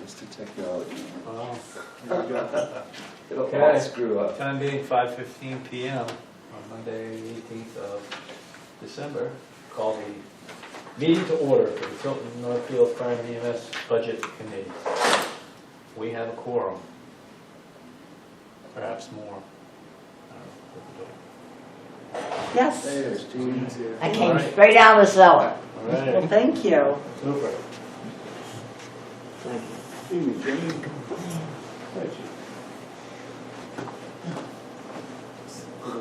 Mr. Technology. Wow. It'll Okay. all screw up. Time being 5:15 p.m. on Monday, 18th of December. Call the meeting to order for the Tilton Northfield Fire and EMS Budget Committee. We have a quorum. Perhaps more. Yes, There's Jean's here. I All came right. straight out of the cellar. All Well, right. thank you. Super. Jimmy, Jimmy.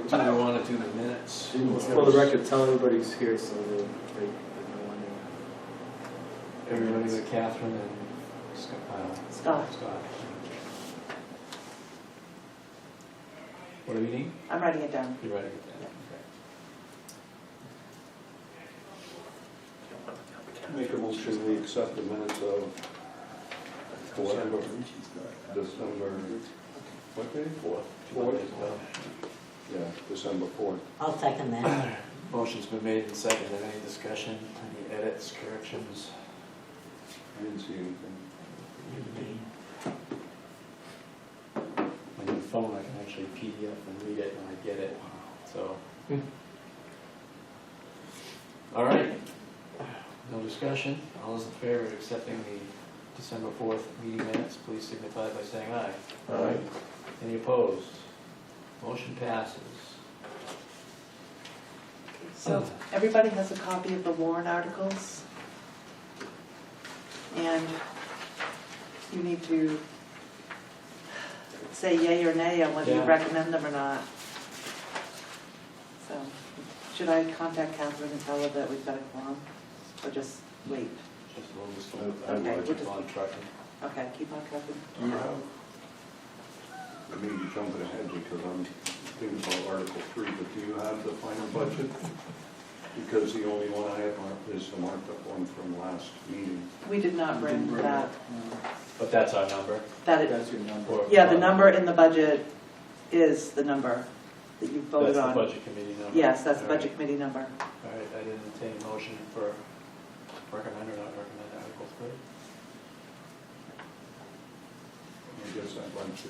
Do we want to do the minutes? For the record, tell everybody who's here so they know when Everybody with Catherine and Scott. Scott, Scott. What do we need? I'm writing it down. You ready? Okay. Make a motion, we accept the minutes of December, what day? Fourth? Yeah, December 4th. I'll second that. Motion's been made and seconded. Any discussion? Any edits, corrections? I didn't see anything. On your phone, I can actually PDF and read it when I get it. So, all right. No discussion. All those in favor of accepting the December 4th meeting minutes, please signify by saying aye. Aye. Any opposed? Motion passes. So everybody has a copy of the warrant articles. And you need to say yay or nay on whether you Yeah. recommend them or not. So, should I contact Catherine and tell her that we've got a quorum? Or just wait? Just a little I'd discussion. Okay, like we'll Keep just, on trucking. okay, keep on trucking. Do you have, I may be jumping ahead because I'm thinking about Article 3, but do you have the final budget? Because the only one I have marked is the marked up one from last meeting. We did not bring that. But that's our number. That it, That's your number. Or- yeah, the number in the budget is the number that you voted That's the on. budget committee number. Yes, that's the All right. budget committee number. All right, I didn't entertain a motion for recommend or not recommend Article 3. I guess I'd like to,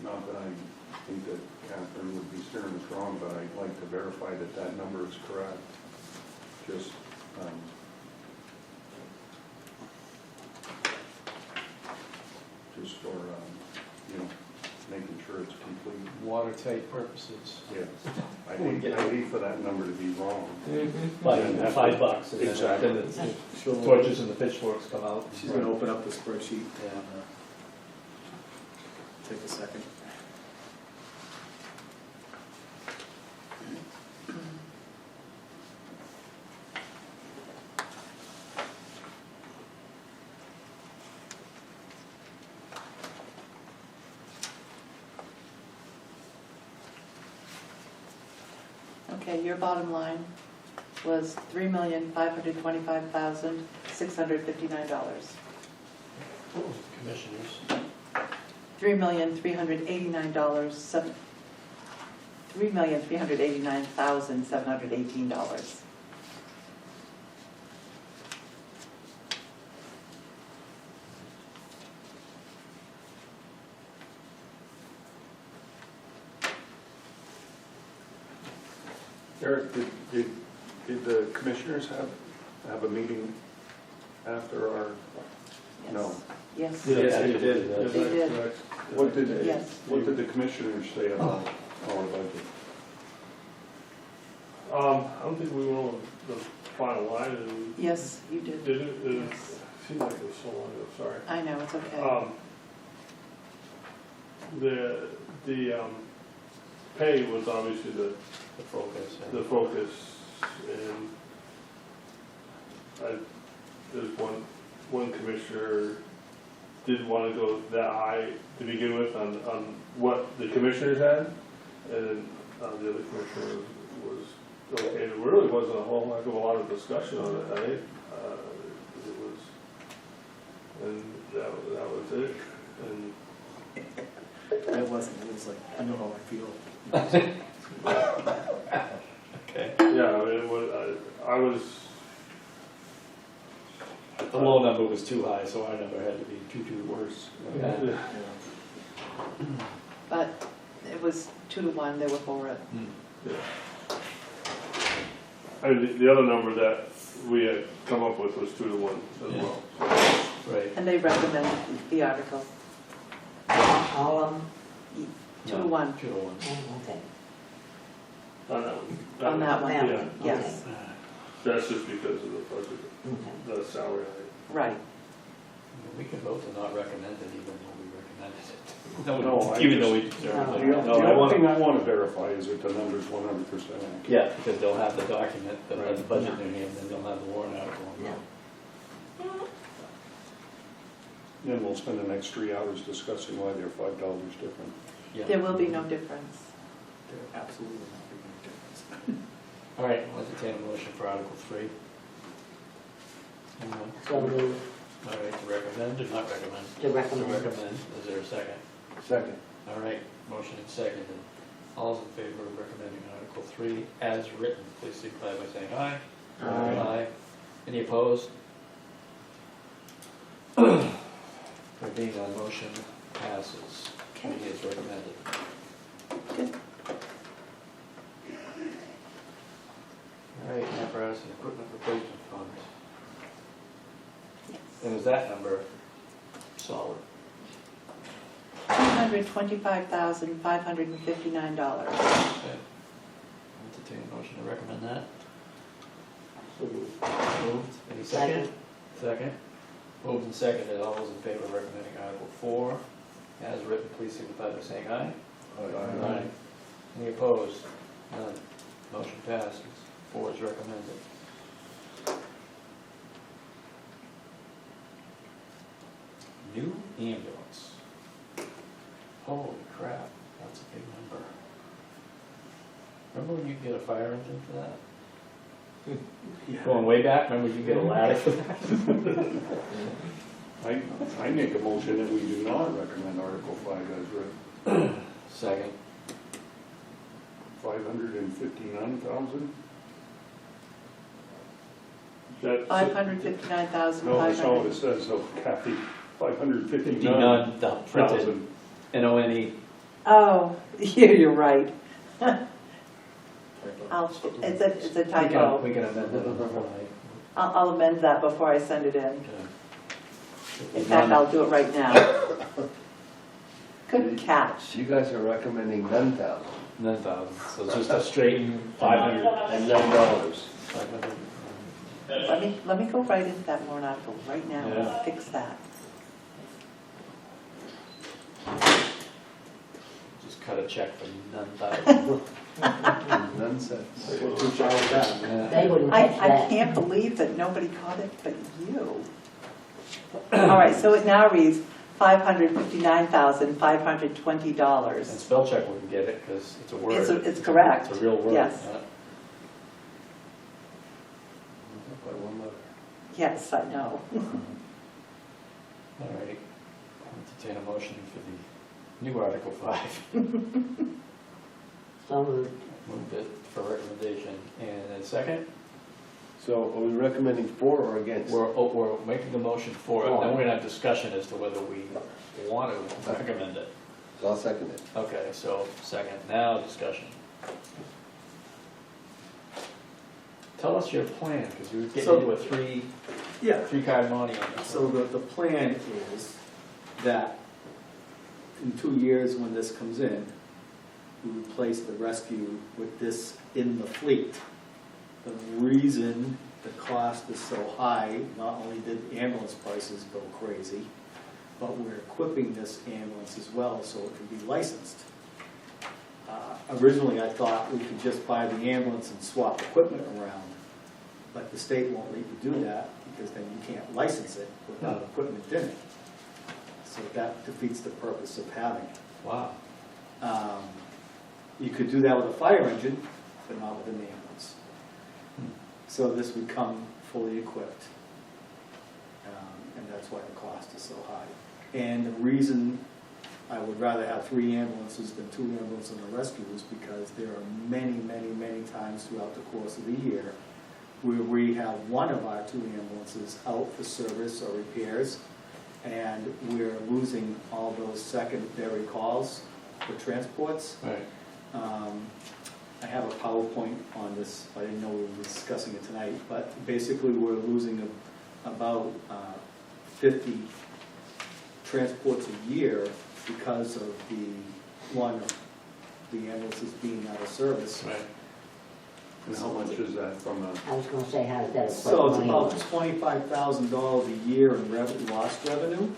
not that I think that Catherine would be steering us wrong, but I'd like to verify that that number is correct. Just, just for, making sure it's complete. Watertight purposes. Yeah. I hate for that number to be wrong. Like $5. And then- Exactly. Then the She'll- torches and the pitchforks come out. She's gonna open up the spreadsheet. Yeah. Take a second. Okay, your bottom line was $3,525,659. Commissioners. $3,389,718. Eric, did the commissioners have a meeting after our, no? Yes. Yes, they they did. did. They did. What did, Yes. what did the commissioners say about our budget? I don't think we were on the final line, and Yes, you did. did it? It Yes. seemed like it was so long ago, sorry. I know, it's okay. The pay was obviously The focus. yeah. the focus, and there's one commissioner didn't want to go that high to begin with on what the commissioners had, and the other commissioner was okay. There really wasn't a whole heck of a lot of discussion on it, I think. It was, and that was it. And It wasn't, it was like, I know how I feel. Okay. yeah, I mean, I was The low number was too high, so our number had to be too worse. Yeah. But it was 2-1, they were for it. Yeah. And the other number that we had come up with was 2-1 as Yeah. well. Right. And they recommended the article, All of them? 2-1 2 to 1. Oh, okay. On that one. on that one, Yeah. yes, That's just because of the budget, Okay. the salary hike. right. We can vote to not recommend it even though we recommended it. No, I Even though we just- deserve The it. only thing I want to verify is that the number's 100% accurate. Yeah, because they'll have the document, they'll have the Right. budget in their hand, then they'll have the warrant article. Yeah. Then we'll spend the next 3 hours discussing why they're $5 different. Yeah. There will be no difference. There absolutely not be any difference. All right, I'll entertain a motion for Article 3. Anyone? So moved All right, to recommend or not recommend? to To recommend. recommend, is there a second? Second. All right, motion and second. All those in favor of recommending Article 3 as written, please signify by saying aye. Aye. Any opposed? There being none, motion passes. Okay. It is recommended. Good. All right, apparatus and equipment replacement fund. Yes. And is that number solid? $225,559. Okay. Entertain a motion to recommend that. So moved. Moved. Any second? Second. Moved and seconded. All those in favor of recommending Article 4 as written, please signify by saying aye. Aye. Any opposed? None. Motion passes. 4 is recommended. New ambulance. Holy crap, that's a big number. Remember when you could get a fire engine for that? Going way back, remember you could get a ladder for that? I make a motion that we do not recommend Article 5 as written. Second. 559,000? That's- 559,500. No, that's not what it says, so Kathy, 559,000. None, the printed, N-O-N-E. Oh, you're right. It's a typo. We can amend it on the fly. I'll amend that before I send it in. Okay. In fact, I'll do it right now. Good catch. You guys are recommending $9,000 9,000, so it's just a straight 500. and $9. 500. Let me go right into that warrant article right now Yeah. and fix that. Just cut a check for 9,000. None cents. They wouldn't I catch that. can't believe that nobody caught it but you. All right, so it now reads And $559,520. spell check wouldn't get it because it's a word. It's correct. It's a real word. Yes. yeah. By one letter. Yes, I know. All right. Entertain a motion for the new Article 5. So moved. Moved it for recommendation. And a second? So are we recommending for or against? We're making a motion for it. Then we're going to have discussion as to whether we want to recommend it. So I'll second it. Okay, so second. Now discussion. Tell us your plan, because you were getting So- into a three-card money on this. So the plan is that in 2 years, when this comes in, we replace the rescue with this in the fleet. The reason the cost is so high, not only did the ambulance prices go crazy, but we're equipping this ambulance as well so it can be licensed. Originally, I thought we could just buy the ambulance and swap equipment around, but the state won't let you do that because then you can't license it without equipment in it. So that defeats the purpose of having it. Wow. You could do that with a fire engine, but not with an ambulance. So this would come fully equipped. And that's why the cost is so high. And the reason I would rather have 3 ambulances than 2 ambulances and a rescue is because there are many, many, many times throughout the course of the year where we have one of our 2 ambulances out for service or repairs, and we're losing all those secondary calls for transports. Right. I have a PowerPoint on this, I didn't know we were discussing it tonight, but basically we're losing about 50 transports a year because of the ambulances being out of service. Right. And how much is that from a, I was gonna say, how does that equate? So it's about money-wise? $25,000 a year in lost revenue,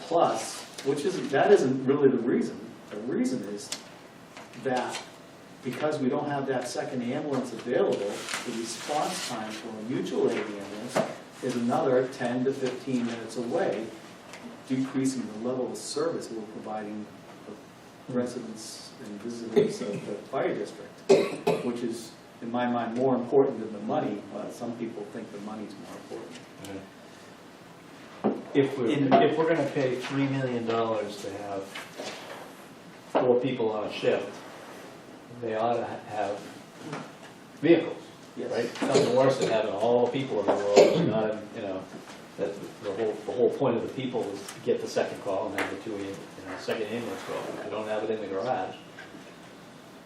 plus, that isn't really the reason. The reason is that because we don't have that second ambulance available, the response time for a mutual aid ambulance is another 10 to 15 minutes away, decreasing the level of service we're providing the residents and visitors of the fire district, which is, in my mind, more important than the money, but some people think the money's more important. If we're gonna pay $3 million to have 4 people on a shift, they ought to have vehicles, Yes. right? Nothing worse than having all the people in the world, and not, that the whole point of the people is to get the second call and have the second ambulance call. If you don't have it in the garage.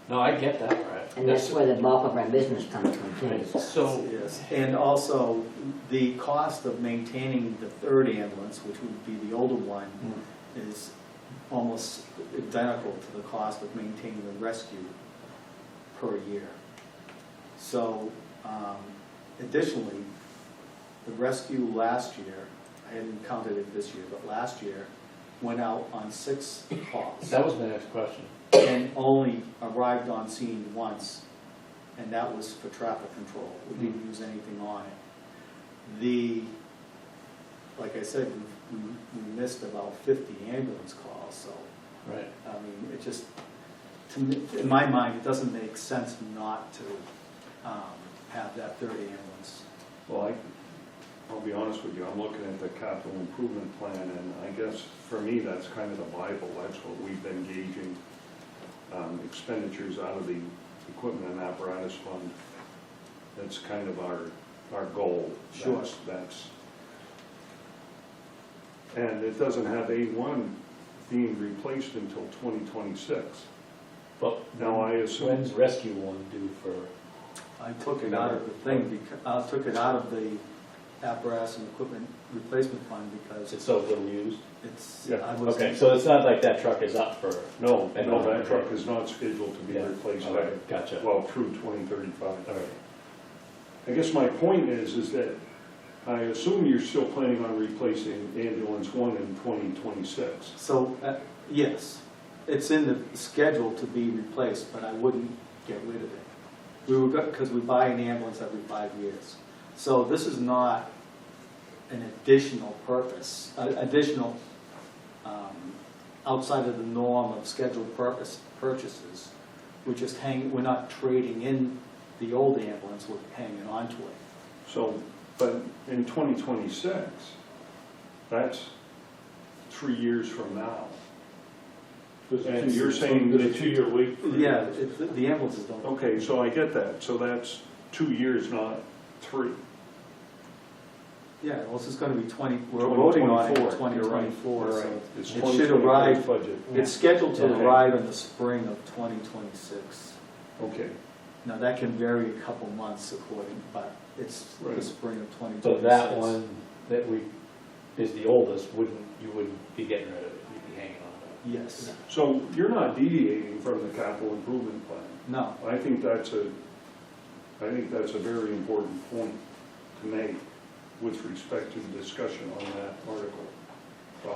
No, I get that, right? And that's where the bulk of our business comes from, too. So, Yes, and also the cost of maintaining the third ambulance, which would be the older one, is almost identical to the cost of maintaining the rescue per year. So, additionally, the rescue last year, I hadn't counted it this year, but last year, went out on 6 calls. that was my next question. And only arrived on scene once, and that was for traffic control. We didn't use anything on it. Like I said, we missed about 50 ambulance calls, so, Right. I mean, it just, to me, in my mind, it doesn't make sense not to have that third ambulance. well, I'll be honest with you, I'm looking at the capital improvement plan, and I guess for me, that's kind of the Bible. That's what we've been gauging expenditures out of the equipment and apparatus fund. That's kind of our goal. Sure. That's, and it doesn't have A1 being replaced until 2026. But Now, I assume, when's rescue one due for? I took it out of the thing, I took it out of the apparatus and equipment replacement fund because It's so little used? it's, Yeah, I was. Okay, so it's not like that truck is up for. no, And no, no, that okay. truck is not scheduled to be Yeah. replaced All right, gotcha. well, through 2035. All right. I guess my point is that I assume you're still planning on replacing ambulance 1 in 2026. So, yes, it's in the schedule to be replaced, but I wouldn't get rid of it. Because we buy an ambulance every 5 years. So this is not an additional purpose, outside of the norm of scheduled purchases. We're not trading in the old ambulance, we're hanging on to it. So, but in 2026, that's 3 years from now. And you're saying There's a 2-year wait. for- Yeah, the ambulances don't. Okay, so I get that. So that's 2 years, not 3. Yeah, well, this is gonna be we're voting on it in 2024, 2024, you're so right. It's it should 2024 arrive, budget. it's scheduled to Okay. arrive in the spring of 2026. Okay, Now, that can vary a couple months but it's the Right. spring of 2026. So that one that is the oldest, you wouldn't be getting rid of it, you'd be hanging on Yes, so you're not deviating from the capital improvement plan. no, I think that's a very important point to make with respect to the discussion on that Article 5.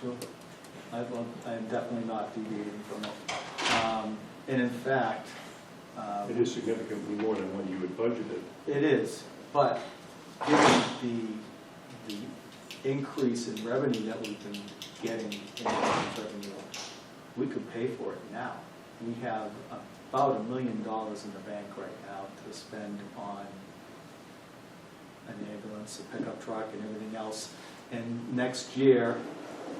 sure. I'm definitely not deviating from it. And in fact, It is significantly more than what you had budgeted. it is, but given the increase in revenue that we've been getting in insurance revenue, we could pay for it now. We have about $1 million in the bank right now to spend on an ambulance, a pickup truck, and everything else. And next year,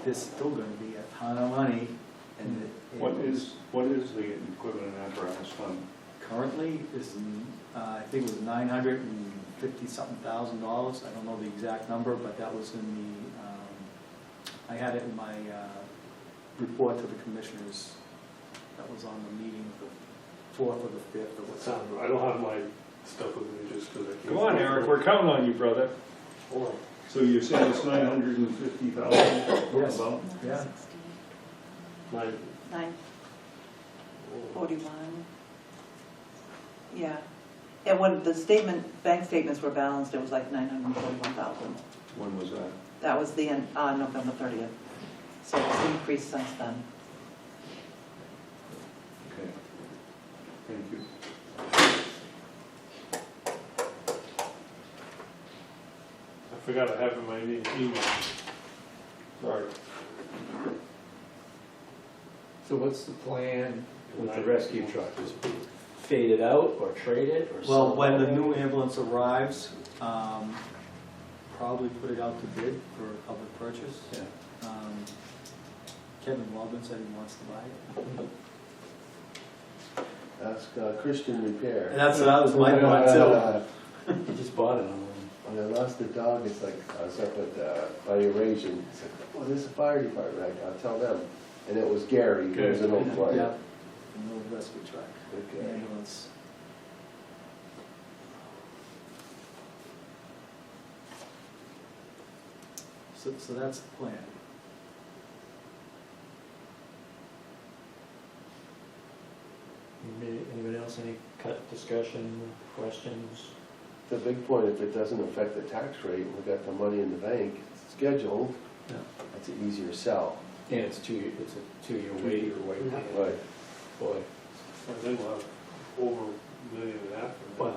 there's still gonna be a ton of money. And What is the equipment and apparatus fund? currently is, I think it was $950-something thousand. I don't know the exact number, but that was in the, I had it in my report to the commissioners. That was on the meeting, the 4th or the 5th or It what's sounds right. I don't have my stuff with me just because I can't. Come on, Eric, we're counting on you, brother. Hold on. So you're saying it's 950,000? Yes. About? Yeah. My, 941. Yeah. And when the bank statements were balanced, it was like 941,000. When was that? That was the end, November 30th. So it's increased since then. Okay. Thank you. I forgot I have it in my email. Sorry. So what's the plan with the rescue truck? Just fade it out or trade it or Well, sell when the it? new ambulance arrives, probably put it out to bid for public purchase. Yeah. Kevin Waldman said he wants to buy it. Ask Christian Repair. And that's, that was my thought too. You just bought it on When I lost the dog, it's like, I was up at, by Eurasian, it's like, oh, there's a fire department, I'll tell them. And it was Gary, who was an old Yeah, client. the new rescue truck, the Okay. ambulance. So that's the plan. Anybody else, any cut discussion, questions? The big point, if it doesn't affect the tax rate, we got the money in the bank, it's scheduled, Yeah. that's an easier sell. And it's a two-year wait. Right. Boy, I think we'll have over $1.5 million. wow.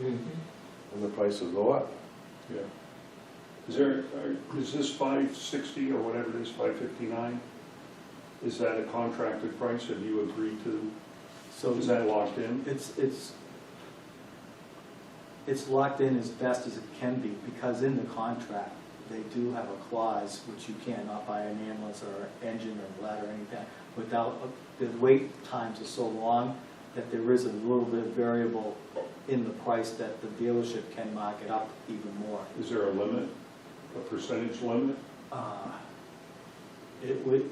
And the price will go up. Yeah. Is this 560 or whatever it is, 559? Is that a contracted price? Have you agreed to? So Is that locked in? it's locked in as best as it can be, because in the contract, they do have a clause which you cannot buy an ambulance or engine or ladder or anything without, the wait times are so long that there is a little bit of variable in the price that the dealership can mark it up even more. Is there a limit, a percentage limit? It would,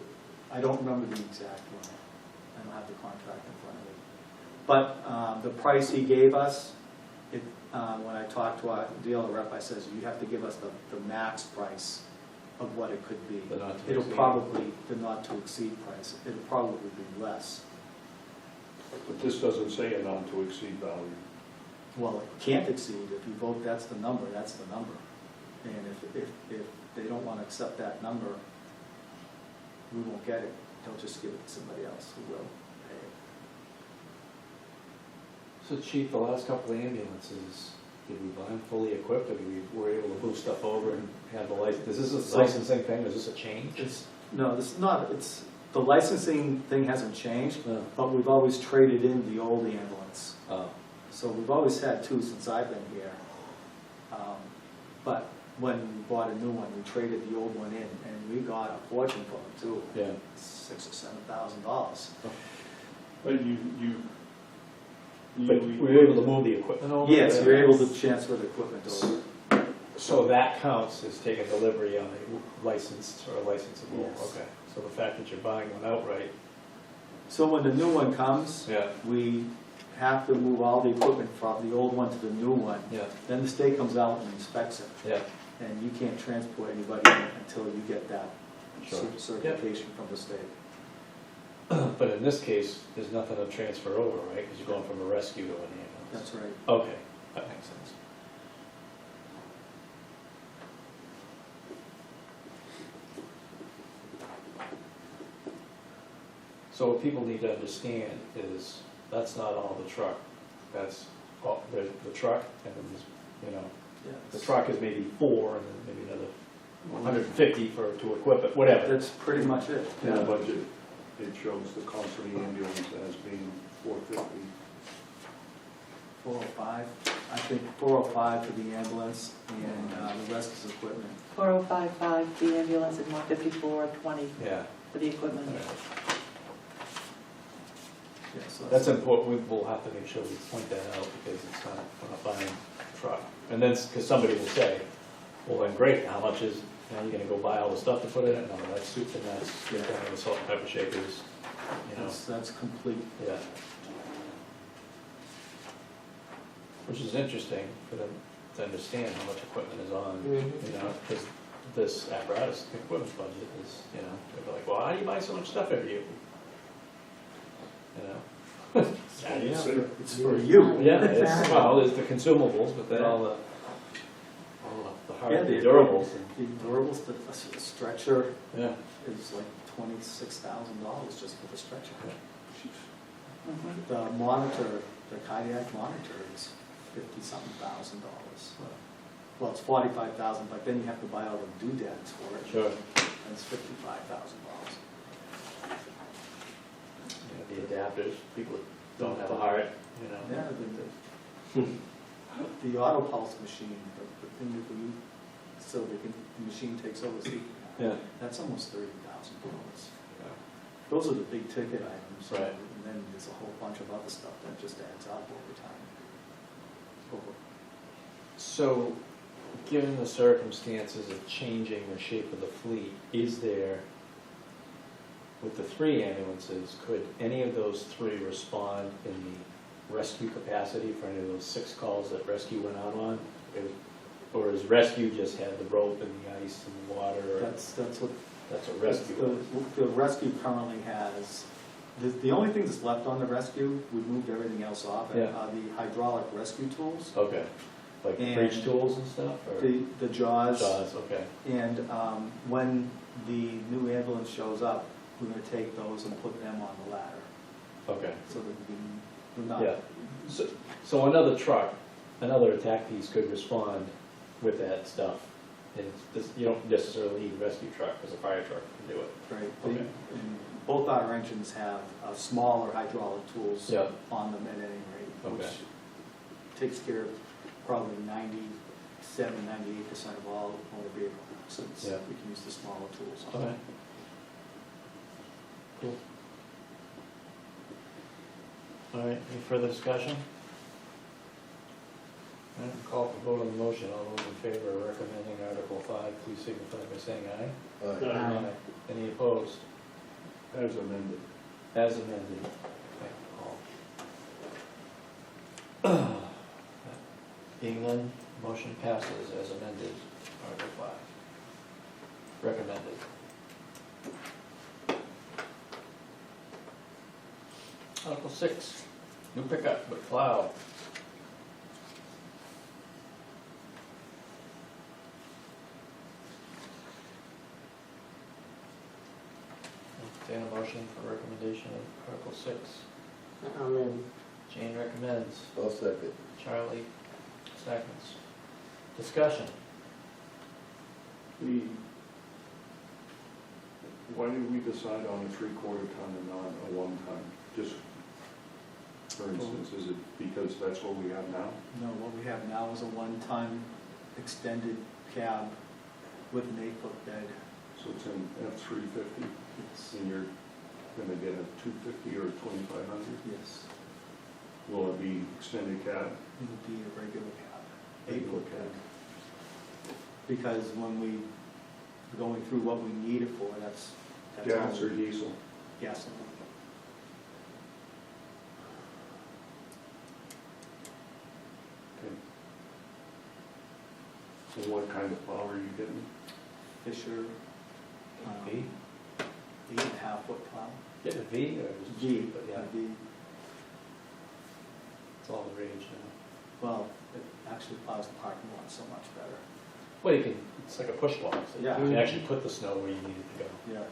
I don't remember the exact one. I don't have the contract in front of me. But the price he gave us, when I talked to our dealer rep, I says, you have to give us the max price of what it could be. The not to It'll exceed. probably, the not to exceed price, it'll probably be less. But this doesn't say a not to exceed value. Well, it can't exceed. If you vote that's the number, that's the number. And if they don't want to accept that number, we won't get it. They'll just give it to somebody else who will pay it. So Chief, the last couple of ambulances, did we buy them fully equipped, or we were able to move stuff over and have the license? Is this a licensing thing, or is this a change? No, this is not, the licensing thing hasn't changed, No. but we've always traded in the old ambulance. Oh, So we've always had two since I've been here. But when we bought a new one, we traded the old one in, and we got a fortune for it too. yeah. $6,000 or $7,000. But But we were able to move the equipment over? Yes, you're able to transfer the equipment over. So that counts as taking delivery on a licensed or licensable? Yes. Okay, so the fact that you're buying one outright? So when the new one comes, Yeah. we have to move all the equipment from the old one to the new one. Yeah, Then the state comes out and inspects it, yeah, and you can't transport anybody in until you get that sure. certification from the state. But in this case, there's nothing to transfer over, right? Because you're going from a rescue to an ambulance. That's right. Okay, that makes sense. So what people need to understand is, that's not all the truck. That's, all there's the truck, and then there's, you know, the truck is maybe 4, and then maybe another 150 to equip it, whatever. That's pretty much it. In the budget, it shows the cost of the ambulance as being $450. 405, I think 405 for the ambulance, and the rest is equipment. 4055, the ambulance, and 15420 Yeah. for the equipment. Yeah, so That's important, we will have to make sure we point that out, because it's not, we're not buying a truck. And then, because somebody will say, well, then great, how much is, now you're gonna go buy all the stuff to put in it? No, that's soup and that's, Yeah. the salt and pepper shakers, you know, That's complete. yeah. Which is interesting for them to understand how much equipment is on, you know, because this apparatus equipment budget is, you know, they're like, well, how do you buy so much stuff every year? You know? Yeah, yeah. It's for you. Yeah, it's, well, there's the consumables, but then all the hard, Yeah, the the durables. The durables, the stretcher Yeah. is like $26,000 just for the stretcher. Mhm. The monitor, the cardiac monitor is $50-something thousand. Well, it's 45,000, but then you have to buy all the doodads for it. Sure. And it's $55,000. Yeah, the adapters, people don't have a heart, you know. Yeah, the auto pulse machine, the thing that we, so the machine takes over seat. Yeah. That's almost $30,000. Those are the big ticket items. Right. And then there's a whole bunch of other stuff that just adds up over time. So, given the circumstances of changing the shape of the fleet, is there, with the 3 ambulances, could any of those 3 respond in the rescue capacity for any of those 6 calls that rescue went out on? Or is rescue just had the rope and the ice and the water? Or That's what that's a rescue. the rescue currently has. The only thing that's left on the rescue, we've moved everything else off, Yeah. are the hydraulic rescue tools, Okay, like And breach tools and stuff, or? the jaws. Jaws, okay. And when the new ambulance shows up, we're gonna take those and put them on the ladder, Okay, so that we're not. yeah. So another truck, another attack piece could respond with that stuff. And you don't necessarily need a rescue truck, because a fire truck can do it. Right. Okay. And both our engines have smaller hydraulic tools Yeah. on them at any rate, which Okay. takes care of probably 97-98% of all motor vehicle accidents. Yeah. We can use the smaller tools on Okay. them. Cool. All right, any further discussion? All right, call for vote on the motion. All those in favor of recommending Article 5, please signify by saying aye. Aye. Any opposed? As amended. As amended. Okay, Paul. Being none, motion passes as amended, Article 5. Recommended. Article 6, new pickup with plow. Entertain a motion for recommendation of Article 6. I'll move. Jane recommends. I'll second. Charlie seconds. Discussion. Why did we decide on a 3/4 ton and not a 1 ton? Just, for instance, is it because that's what we have now? No, what we have now is a one-ton extended cab with an 8-foot bed. So it's in F-350, It's, and you're gonna get a 250 or a 2500? yes, Will it be extended cab? it would be a regular cab, Regular 8-foot bed. Because when we were going through what we need it for, that's Gas all or diesel? gasoline. Okay. And what kind of plow are you getting? Fisher, V? 8.5-foot plow. Get a V or just V, But yeah, V. it's all the rage now. Well, it actually plows the parking lot so much better. Well, you can, it's like a push plow, so Yeah. you can actually put the snow where you need it to go. Yeah.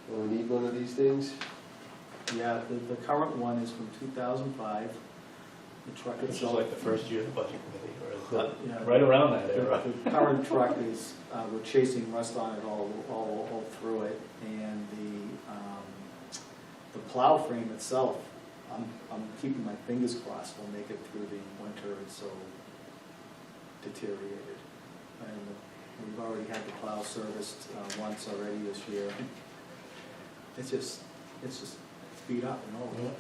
Do we need one of these things? Yeah, the current one is from 2005. The truck Which is itself. like the first year of the budget committee, or is that Yeah. right around that era. The current truck is, we're chasing rust on it all through it, and the plow frame itself, I'm keeping my fingers crossed will make it through the winter. It's so deteriorated. And we've already had the plow serviced once already this year. It's just speed up and all.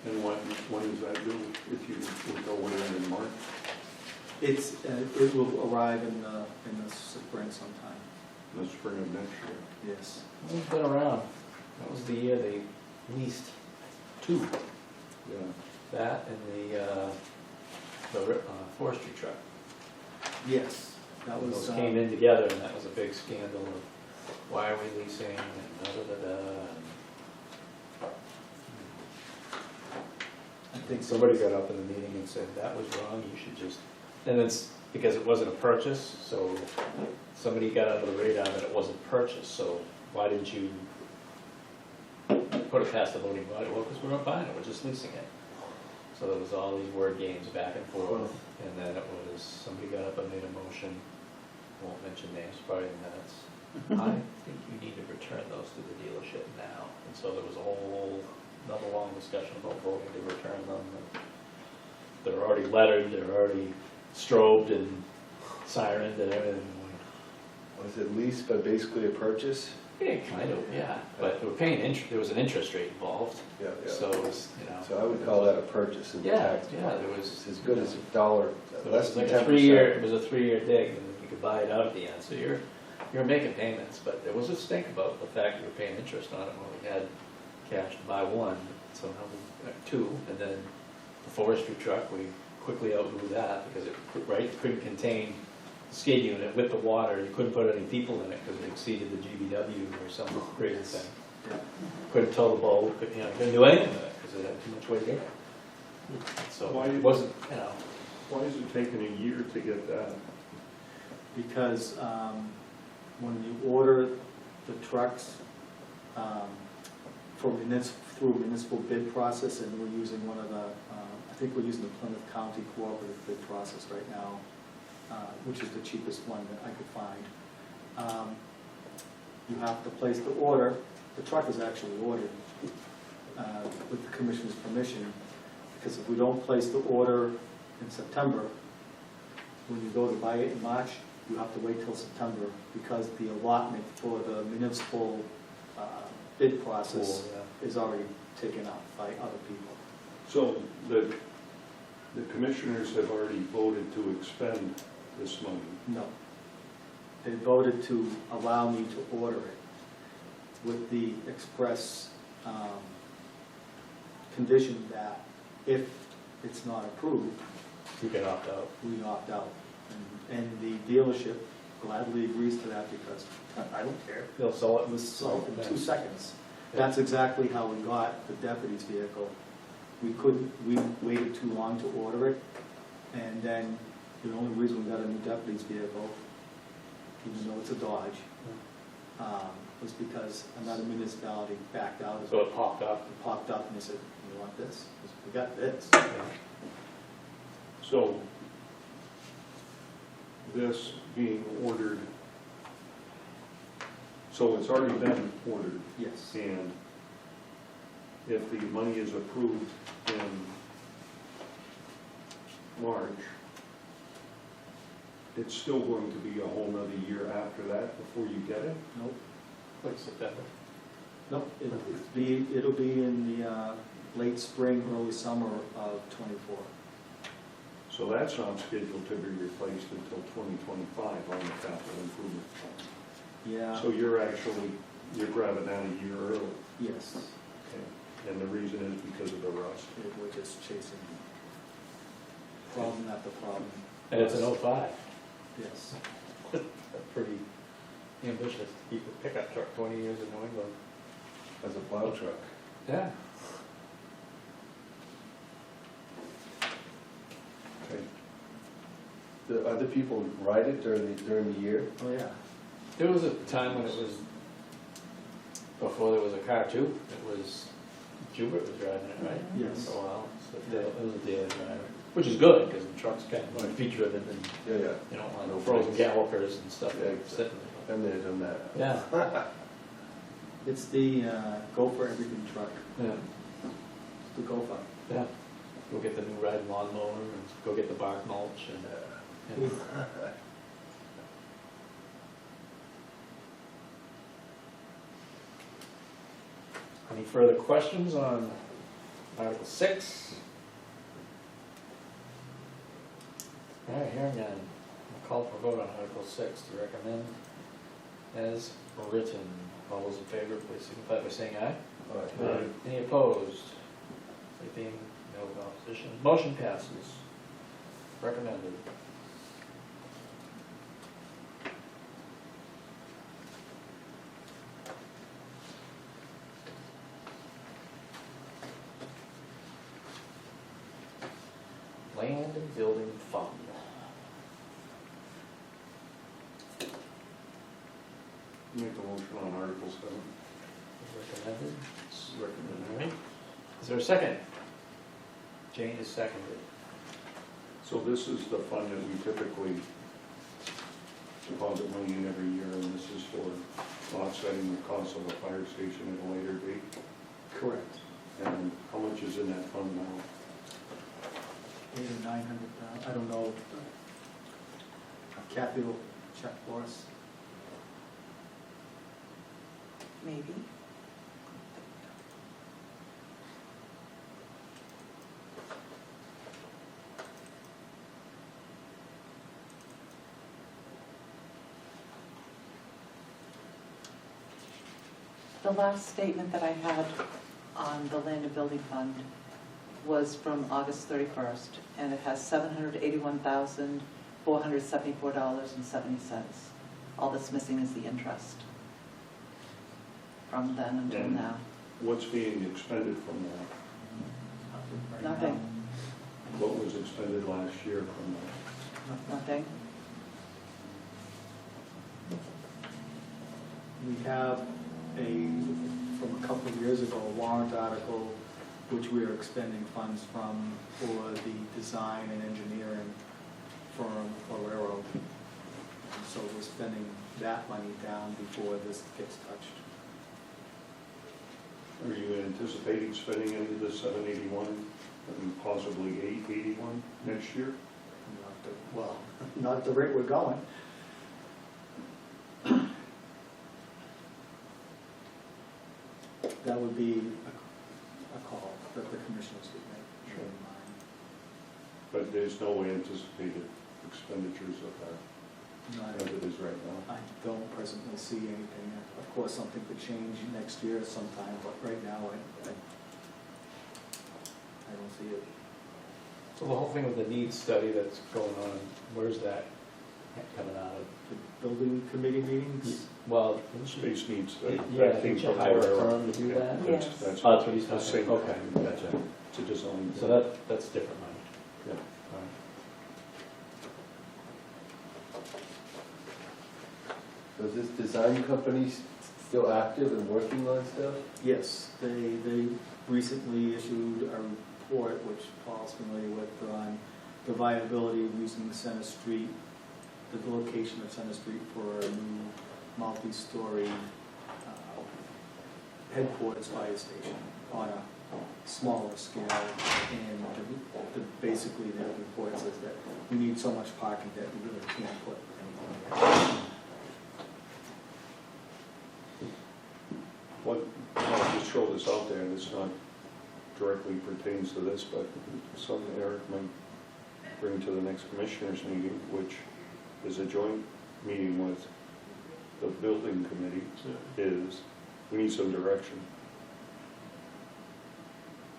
And when is that due, if you would go with it in March? It will arrive in the spring sometime, The spring of next year? yes. It's been around. That was the year they leased two, Yeah. that and the forestry truck. Yes, that was. Those came in together, and that was a big scandal of why are we leasing, and da-da-da-da. I think Somebody got up in the meeting and said, that was wrong, you should just, and it's because it wasn't a purchase, so somebody got under the radar that it wasn't purchased, so why didn't you put it past the voting body? Well, because we're not buying it, we're just leasing it. So there was all these word games back and forth, and then it was, somebody got up and made a motion, won't mention names, probably in minutes. I think you need to return those to the dealership now. And so there was a whole, another long discussion about voting to return them. And they're already lettered, they're already strobed and sirened and everything. Was it leased but basically a purchase? Yeah, kind of, yeah, but they were paying interest, there was an interest rate involved, Yeah, so it was, you know. So I would call that a purchase in the Yeah, tax. yeah, there was. It's as good as a dollar, So less it than was 10%. like a 3-year, it was a 3-year dig, and you could buy it out at the end, so you're making payments, but there was a stink about the fact that you were paying interest on it when we had cash to buy one, so now we got two, and then the forestry truck, we quickly outgrew that, because it, right, couldn't contain the skid unit with the water, you couldn't put any people in it, because it exceeded the GBW or some crazy thing. Yeah. Couldn't tow the boat, couldn't do anything with it, because it had too much weight in it. So Why- it wasn't, you know. Why is it taking a year to get that? Because when you order the trucks through a municipal bid process, and we're using one of the, I think we're using the Plymouth County Cooperative bid process right now, which is the cheapest one that I could find. You have to place the order, the truck is actually ordered with the commissioner's permission, because if we don't place the order in September, when you go to buy it in March, you have to wait till September, because the allotment for the municipal bid process Cool, is already taken up by other people. So the commissioners have already voted to expend this money. No. They voted to allow me to order it with the express condition that if it's not approved, You can opt out. we opt out. And the dealership gladly agrees to that, because I don't care. They'll sell It was sold in 2 seconds. That's exactly how we got the deputy's vehicle. We waited too long to order it, and then the only reason we got a new deputy's vehicle, even though it's a Dodge, was because another municipality backed out. So it popped up. It popped up, and they said, "You want this?" I said, "We got this." So this being ordered, so it's already been ordered, Yes. and if the money is approved in March, it's still going to be a whole nother year after that before you get it? Nope. Like September. Nope. It'll be in the late spring, early summer of '24. So that's not scheduled to be replaced until 2025 on the capital improvement plan. Yeah. So you're grabbing that a year early. Yes. Okay. And the reason is because of the rust. We're just chasing problem after problem. And it's an 05. Yes. That's pretty ambitious to keep a pickup truck 20 years in New England. As a plow truck. Yeah. Okay. Do other people ride it during the year? Oh, yeah. There was a time when it was, before there was a car too, it was, Jubert was driving it, right? Yes. For a while, so it was a daily driver, which is good, because the truck's kind of more feature-driven and Yeah, yeah. you don't want No no frozen brakes. calipers and stuff Yeah, like sitting. Been there, done that. Yeah, It's the go for everything truck. yeah, It's the go for. yeah. Go get the new riding lawnmower and go get the bark mulch and, yeah. Any further questions on Article 6? All right, hearing none. I'll call for a vote on Article 6 to recommend as written. All those in favor, please signify by saying aye. Aye. Any opposed? There being no opposition, motion passes. Recommended. Land and Building Fund. Make a motion on Article 7. Recommended. All right. Is there a second? Jane is seconded. So this is the fund that we typically deposit money in every year, and this is for offsetting the cost of a fire station at a later date. Correct. And how much is in that fund now? 800 or 900, I don't know. Kathy will check for us. Maybe. The last statement that I had on the Land and Building Fund was from August 31st, and it has $781,474.70. All that's missing is the interest from then until And now. What's being expended from that? Right Nothing, now. What was expended last year from that? nothing. We have from a couple of years ago, a warrant article which we are expending funds from for the design and engineering firm for railroad. And so we're spending that money down before this gets touched. Are you anticipating spending any of the 781 and possibly 881 next year? Well, not at the rate we're going. That would be a call that the commissioners would make. Sure. But there's no anticipated expenditures of that Not- as it is right now? I don't presently see anything. Of course, something could change next year sometime, but right now, I don't see it. So the whole thing with the needs study that's going on, where's that coming out of? The building committee meetings, Well, Space needs that. yeah, that came didn't you from hire a Valero. firm to do that? That's- Yes. That's Oh, that's what he's the talking same about. Okay, thing. gotcha. It's a design. So that's different money. Yeah. All right. So is this design company still active and working on stuff? yes, they recently issued a report, which Paul's familiar with, on the viability of using Center Street, the location of Center Street for a new multi-story headquarters fire station on a smaller scale. And basically their report says that we need so much parking that we really can't put anything there. What, I'll just throw this out there, this not directly pertains to this, but something Eric might bring to the next commissioners meeting, which is a joint meeting with the building committee, is we need some direction.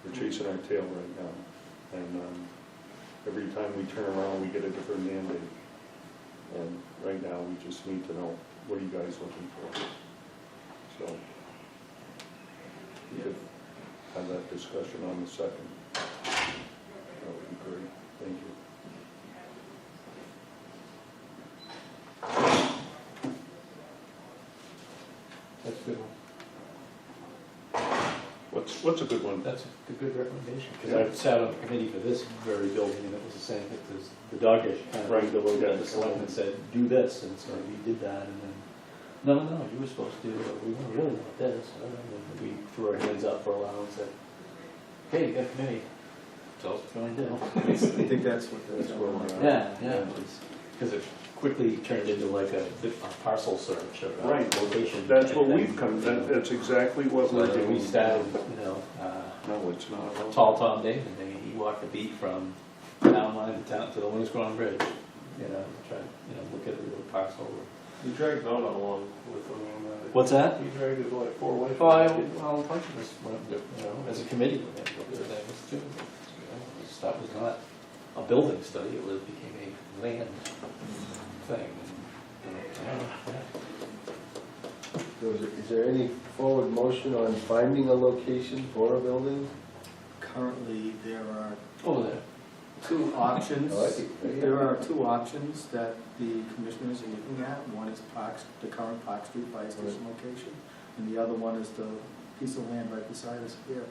We're chasing our tail right now, and every time we turn around, we get a different mandate. And right now, we just need to know, what are you guys looking for? So, we could have that discussion on the 2nd. That would be great, thank you. That's a good one. What's a good one? That's a good recommendation, because I've sat on the committee for this very building, and it was the same, it was the doggish kind of Right, the way that yeah. the selectmen said, do this, and so we did that, and then, no, you were supposed to do it, we really want this, and then we threw our hands up for a while and said, okay, you got a committee, tell us what you're going to do. I think that's what That's where we're at. Yeah, it was because it quickly turned into like a parcel search or a Right, location. that's what type we've thing. come, that's exactly what So we're then we doing. started, No, it's not. Tall Tom Dave, and he walked the beat from town line to town to the Winnisquam Bridge, try, look at the little parcel. He dragged out on one with him on that. What's that? He dragged his like 4 wife. Well, a bunch of us went, as a committee, we went to look at that, too. That was not a building study, it became a land thing. So is there any forward motion on finding a location for a building? Currently, there are Over there. two options. I like it. There are two options that the commissioners are looking at. One is the current Park Street Fire Station location, and the other one is the piece of land right beside us here.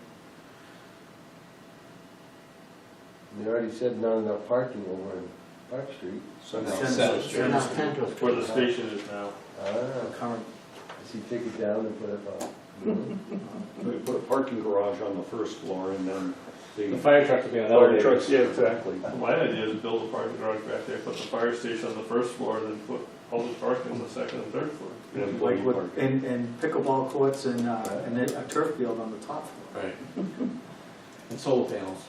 You already said not enough parking over in Park Street. Center Center Street. Street. No, Central Where the Street. station is now. The Ah, current, does he take it down and put it up? We put a parking garage on the first floor and then The the fire trucks will be on fire elevators. trucks, yeah, exactly. My idea is build a parking garage back there, put the fire station on the first floor, then put public parking on the second and third floor. And like employee with, parking. and pickleball courts and then a turf field on the top floor. Right. And solar panels.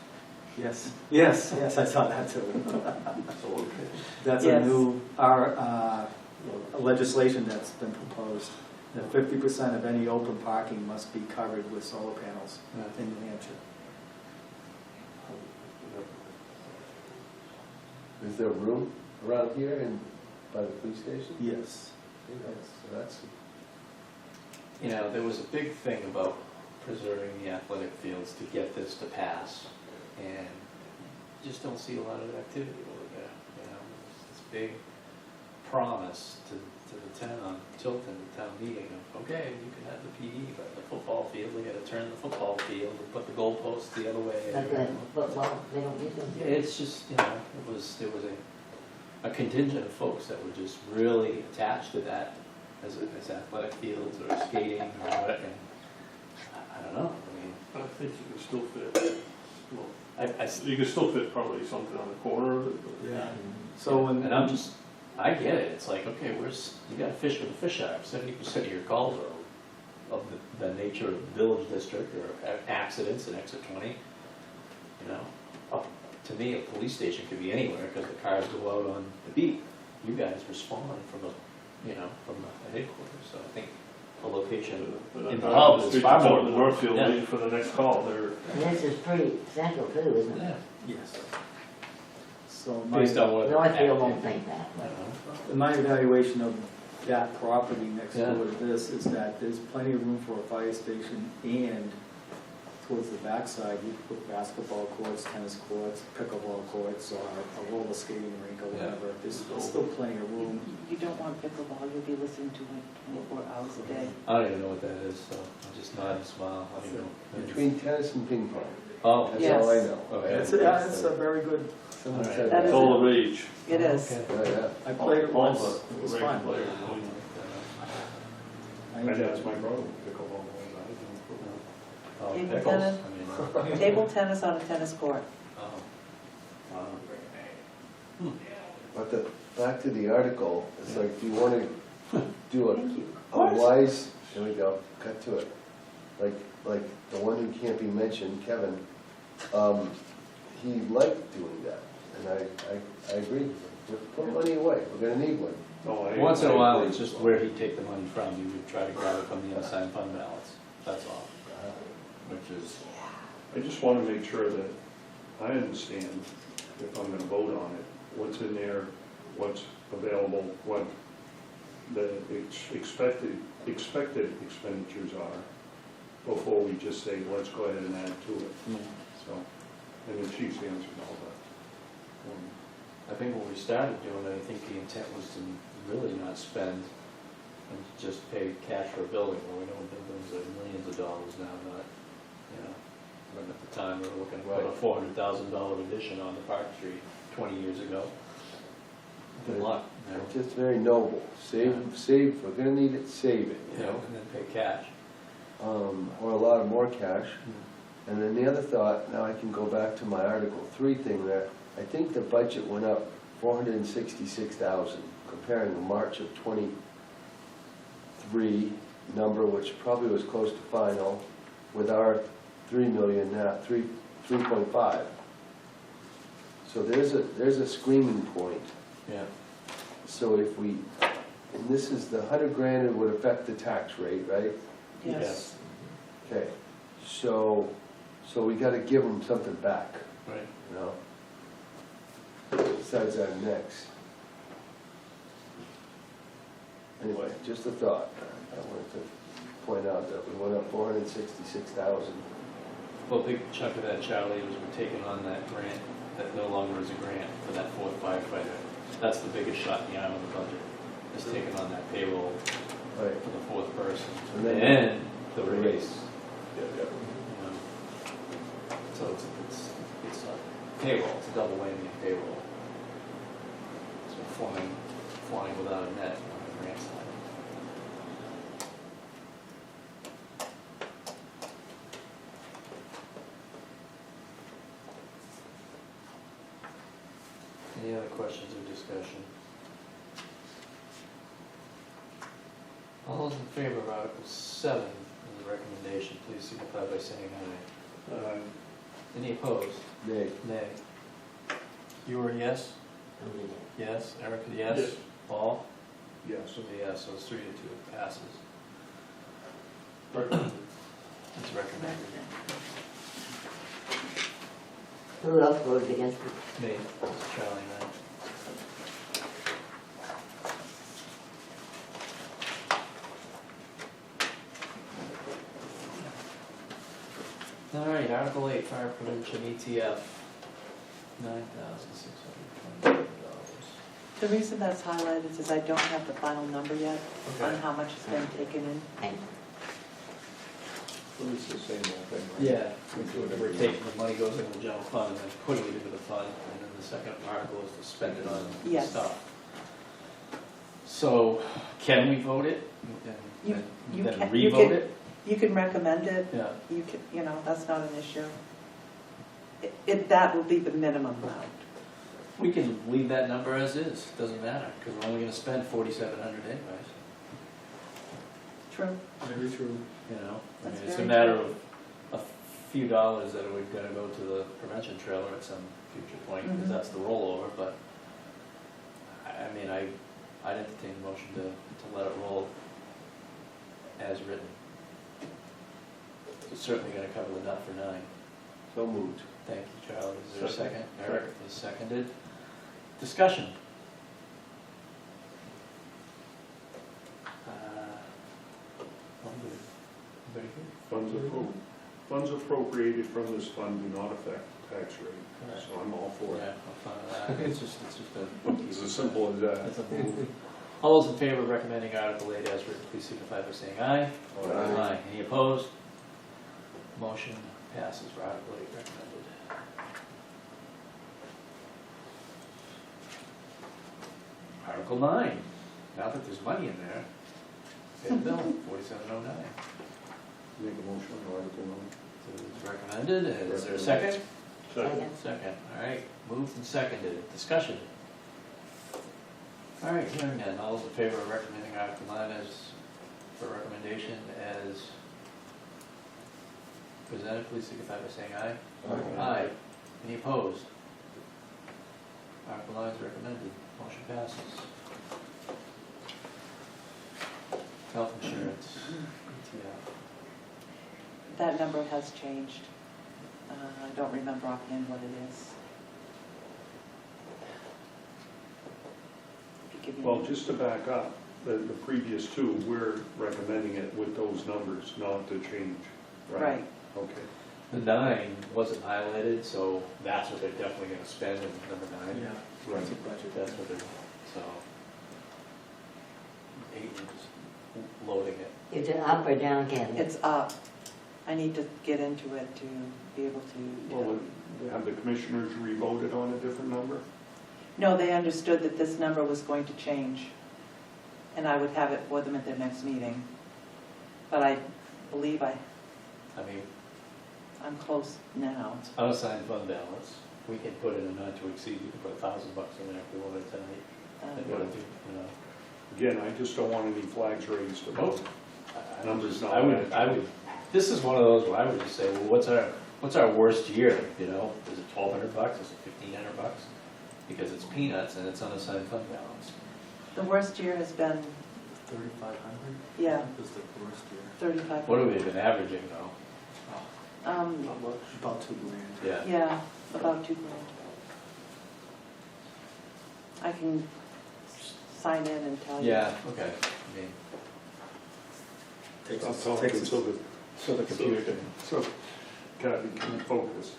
Yes, yes, yes, I saw that too. Solar. That's a Yes. new, legislation that's been proposed, that 50% of any open parking must be covered with solar panels in New Hampshire. Is there room around here and by the police station? Yes. So that's, There was a big thing about preserving the athletic fields to get this to pass, and you just don't see a lot of activity over there. It's this big promise to the town, Tilton, the town meeting of, okay, you can have the PD, but the football field, we gotta turn the football field and put the goalposts the other way. But the football, they don't use Yeah, them. it's just, there was a contingent of folks that were just really attached to that as athletic fields or skating or what, and I don't know, I think you can still fit, well, I you can still fit probably something on the corner of it, but. Yeah. So when. and I get it, it's like, okay, you gotta fish with a fish eye, 70% of your calls are of the nature of the village district or accidents in exit 20, up to me, a police station could be anywhere, because the cars go out on the beat. You guys respond from from the headquarters, so I think a location But in the I'm hub the is street far out more. in the Northfield Yeah. waiting for the next call, they're, And this is pretty central too, isn't it? Yeah, Yes. So my, based on what. Northfield won't think that. I don't know. my evaluation of that property next Yeah. door to this is that there's plenty of room for a fire station, and towards the backside, you could put basketball courts, tennis courts, pickleball courts, or a roller skating rink or Yeah. whatever. There's still plenty of room. You don't want pickleball, you'll be listening to it 24 hours a day. I don't even know what that is, so I just nod and smile, I don't know. between tennis and ping pong. Oh. That's Yes. all I know. Okay. It's a very good, Someone All said right. That it's is all the rage. It is. Okay. Yeah, yeah. I played it All once, the it was rage fun. players, I And enjoyed that's it. my brother, pickleball. Oh, Table pickles, tennis? I mean, Table tennis on a tennis court. oh. Wow. Back to the article, it's like, do you want to do Thank you. a wise, there we go, cut to it. Like the one who can't be mentioned, Kevin, he liked doing that, and I agree with him. Just put money away, we're gonna need one. Once in a while, it's just where he'd take the money from, you would try to grab it from the unassigned fund balance, that's all. Which is, I just want to make sure that I understand, if I'm going to vote on it, what's in there, what's available, what the expected expenditures are, before we just say, let's go ahead and add to it. So, and the chief's answered all that. I think when we started doing it, I think the intent was to really not spend and just pay cash for a building, where we know buildings are millions of dollars now, not, but at the time, we were looking at a $400,000 addition on the Park Street 20 years ago. Good luck, It's just very noble, save, we're gonna need it, save it, and then pay cash. or a lot of more cash. And then the other thought, now I can go back to my Article 3 thing there, I think the budget went up 466,000, comparing the March of '23 number, which probably was close to final, with our 3 million now, 3.5. So there's a screaming point. Yeah. So if we, and this is the 100 grand, it would affect the tax rate, right? Yes. Okay, so we gotta give them something back, Right. you know? Besides our necks. Anyway, just a thought. I wanted to point out that we went up 466,000. Well, a big chunk of that, Charlie, was we're taking on that grant that no longer is a grant for that fourth firefighter. That's the biggest shot in the arm of the budget, is taking on that payroll Right. for the fourth person. And then And the the raise. raise. You know. So it's a payroll, it's a double whammy of payroll. So flying without a net on the grant side. Any other questions or discussion? All those in favor of Article 7 as a recommendation, please signify by saying aye. Any opposed? Nay. Nay. You were a yes? I'll do that. Yes. Erica, yes? Yes. Paul? Yes. So the yes, so it's 3 to 2, it passes. Recommended. It's recommended. Who else voted against it? Me, it's Charlie and I. All right, Article 8, Fire Prevention ETF, $9,620. The reason that's highlighted is I don't have the final number yet on Okay. how much has been taken in. Thank you. Well, it's the same old thing, right? Yeah, We do it we're every taking, the money goes into the general fund and then putting it into the fund, and then the second article is to spend it on Yes. stuff. So, can we vote it? You- And you then can- you re-vote can- it? You can recommend it, Yeah. you can, you know, that's not an issue. That will be the minimum amount. We can leave that number as is, doesn't matter, because we're only gonna spend 4,700 anyways, True. Very true. you know? I That's mean, it's a very matter true. of a few dollars that are gonna go to the prevention trailer at some future point, because Mhm. that's the rollover, but I mean, I'd entertain a motion to let it roll as written. It's certainly gonna cover the nut for 9. So moved. Thank you, Charlie. Is there a second? Second. Eric is seconded. Discussion. I'm good. Everybody good? Funds appropriated from this fund do not affect the tax rate, Correct. so I'm all for Yeah, it. I'm fine with that. It's just a. It's as simple as that. It's a move. All those in favor of recommending Article 8 as written, please signify by saying aye. Aye. Any opposed? Motion passes for Article 8 recommended. Article 9, now that there's money in there, pay the bill, 4709. Make a motion on Article 9. So it's recommended, is there a second? Second. Second, all right, moved and seconded, discussion. All right, hearing none, all those in favor of recommending Article 9 as, for recommendation as presented, please signify by saying aye. Aye. Any opposed? Article 9 is recommended, motion passes. Health insurance, ETF. That number has changed. I don't remember offhand what it is. Could give you- Well, just to back up, the previous two, we're recommending it with those numbers, not to change, right? Right. Okay. The 9 wasn't highlighted, so that's what they're definitely gonna spend in number 9. Yeah. Right. That's a budget. That's what they're, so. 8 is loading it. Is it up or down, Kevin? It's up. I need to get into it to be able to. Well, have the commissioners re-voted on a different number? No, they understood that this number was going to change, and I would have it for them at their next meeting. But I believe I mean, I'm close now. it's unassigned fund balance, we can put in a not to exceed, we can put $1,000 in there if we wanted tonight. And what do, you know. Again, I just don't want any flags raised about numbers not I matching. would, this is one of those where I would just say, well, what's our worst year, you know? Is it $1,200, is it $1,500? Because it's peanuts and it's unassigned fund balance. The worst year has been, 3,500 yeah, was the worst year. 3,500. What have we been averaging though? About $2,000. Yeah. Yeah, about $2,000. I can sign in and tell you. Yeah, okay, I mean, Takes I'm us, talking takes us, so the computer can, So, Kathy, can you focus?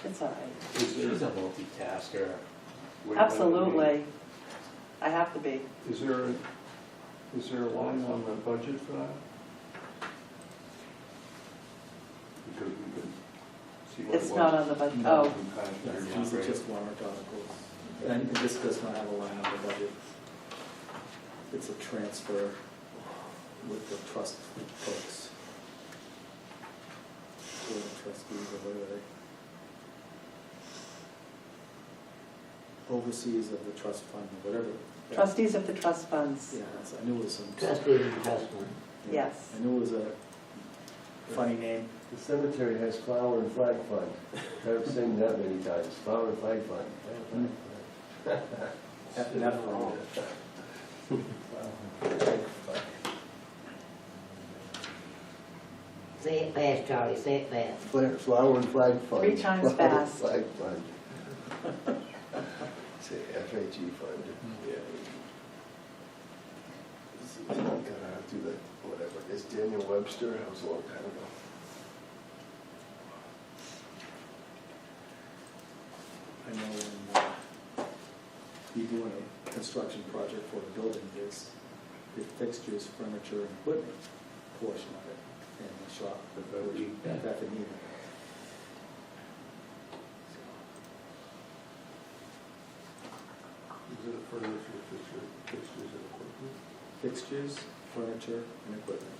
It's all right. Is there- she's a multitasker. wait, Absolutely. I have to be. Is there a line on the budget for that? Because we could see what it was. It's not on the budget. No. Oh, in past years. these are just warrant articles. And this does not have a line on the budget. It's a transfer with the trust folks. Or the trustees or whatever they. Overseas of the trust fund, or whatever. trustees of the trust funds. Yeah, I knew it was some. Trustees and trust fund. Yeah, Yes. I knew it was a funny name. The cemetery has flower and flag fund. I've seen that many times, flower and flag fund. Not for all. Say it fast, Charlie, say it fast. Flower and flag fund. 3 times Flower and fast. flag fund. Say FHE fund. Yeah. I'm gonna do that, whatever, it's Daniel Webster, that was a long time ago. I know when you're doing a construction project for a building, there's the fixtures, furniture, and equipment portion of it, and the shop, which you have to need. Is it a furniture, fixtures and equipment? Fixtures, furniture, and equipment.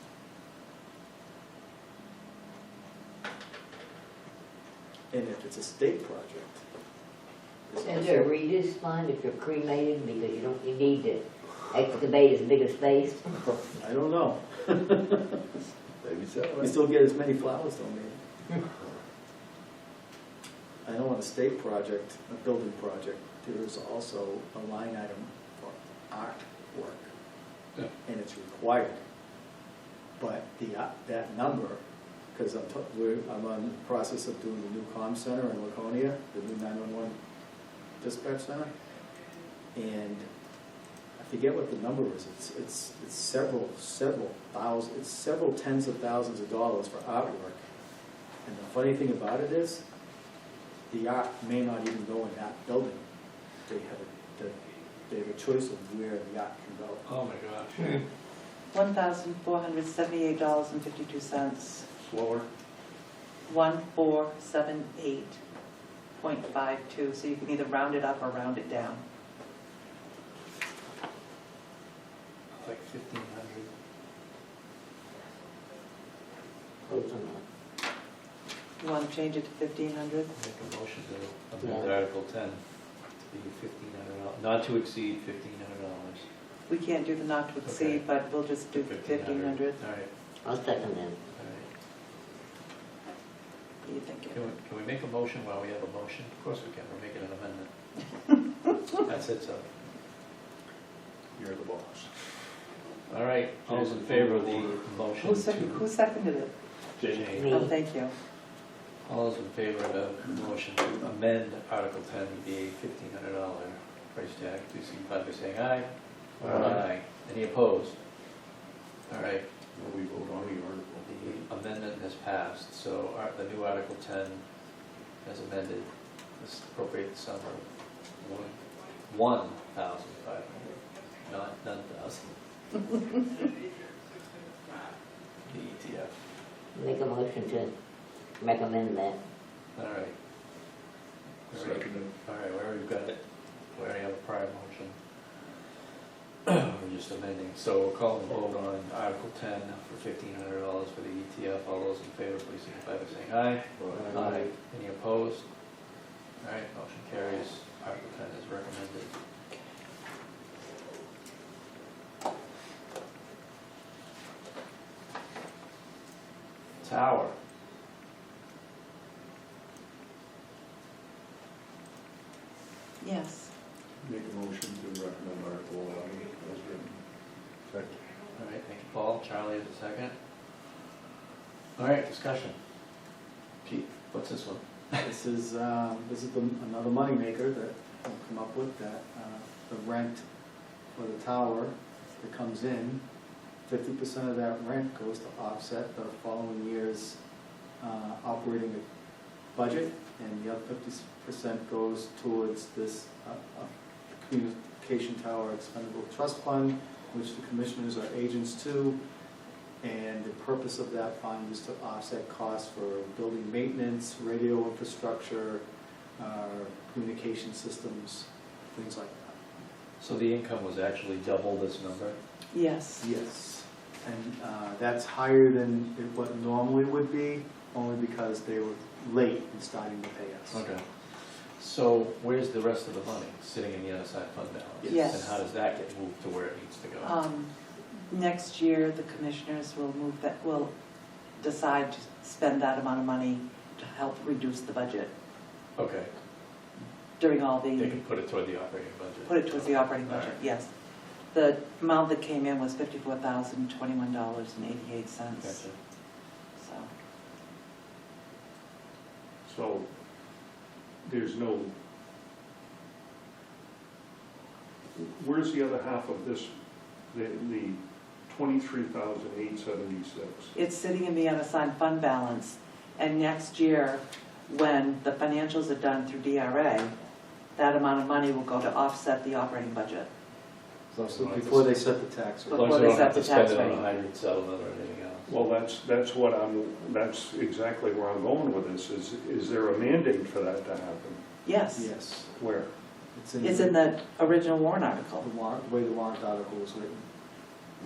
And if it's a state project. it's Is there a reduced fund if you're cremated because you need to excavate as big a space? I don't know. Maybe so, We right? still get as many flowers, don't we? I know on a state project, a building project, there's also a line item for artwork. Yeah. And it's required. But that number, because I'm on the process of doing the new comm center in Laconia, the new 911 dispatch center. And I forget what the number is. It's several thousand, it's several tens of thousands of dollars for artwork. And the funny thing about it is, the art may not even go in that building. They have a choice of where the art can go. Oh my gosh. $1,478.52. Slower? 1478.52, so you can either round it up or round it down. Like 1,500. Close enough. You want to change it to 1,500? Make a motion to amend Article 10 to be $1,500, not to exceed $1,500. We can't do the not to exceed, Okay. but we'll just do 1,500. All right, I'll second that. all right. What do you think? Can we make a motion while we have a motion? Of course we can, we're making an amendment. That's it, so. You're the boss. All right, all those in favor of the motion Who to... seconded it? Jane. Me. Oh, thank you. All those in favor of the motion to amend Article 10 to be a $1,500 price tag, please signify by saying aye. Aye. Any opposed? All right, Well, we vote on the article. the amendment has passed, so the new Article 10 as amended, this appropriate sum of $1,500, not $9,000. The ETF. Make a motion to recommend that. All right. Seconded. All right, we already got it. We already have a prior motion. We're just amending. So we'll call the vote on Article 10 for $1,500 for the ETF. All those in favor, please signify by saying aye. Aye. Any opposed? All right, motion carries. Article 10 is recommended. Tower. Yes. Make a motion to recommend Article 11 as written. Second. All right, thank you, Paul. Charlie is a second. All right, discussion. Pete, what's this one? This is another moneymaker that we'll come up with, that the rent for the tower that comes in, 50% of that rent goes to offset the following year's operating budget, and the other 50% goes towards this communication tower expendable trust fund, which the commissioners are agents to. And the purpose of that fund is to offset costs for building maintenance, radio infrastructure, communication systems, things like that. So the income was actually double this number? Yes. Yes. And that's higher than what normally would be, only because they were late in starting to pay us. Okay. So where's the rest of the money? Sitting in the unassigned fund balance? Yes. And how does that get moved to where it needs to go? Next year, the commissioners will decide to spend that amount of money to help reduce the budget Okay, during all they the, can put it toward the operating budget. put it towards the operating budget, Alright. yes. The amount that came in was $54,021.88, Gotcha. so. So there's no, where's the other half of this, the 23,876? It's sitting in the unassigned fund balance, and next year, when the financials are done through DRA, that amount of money will go to offset the operating budget. So before they set the tax As rate. long as Before they they don't have set to the spend tax it on rate. a hybrid settlement or anything else. Well, that's exactly where I'm going with this, is there a mandate for that to happen? Yes, Yes. Where? it's in the original warrant article. The way the warrant article was written.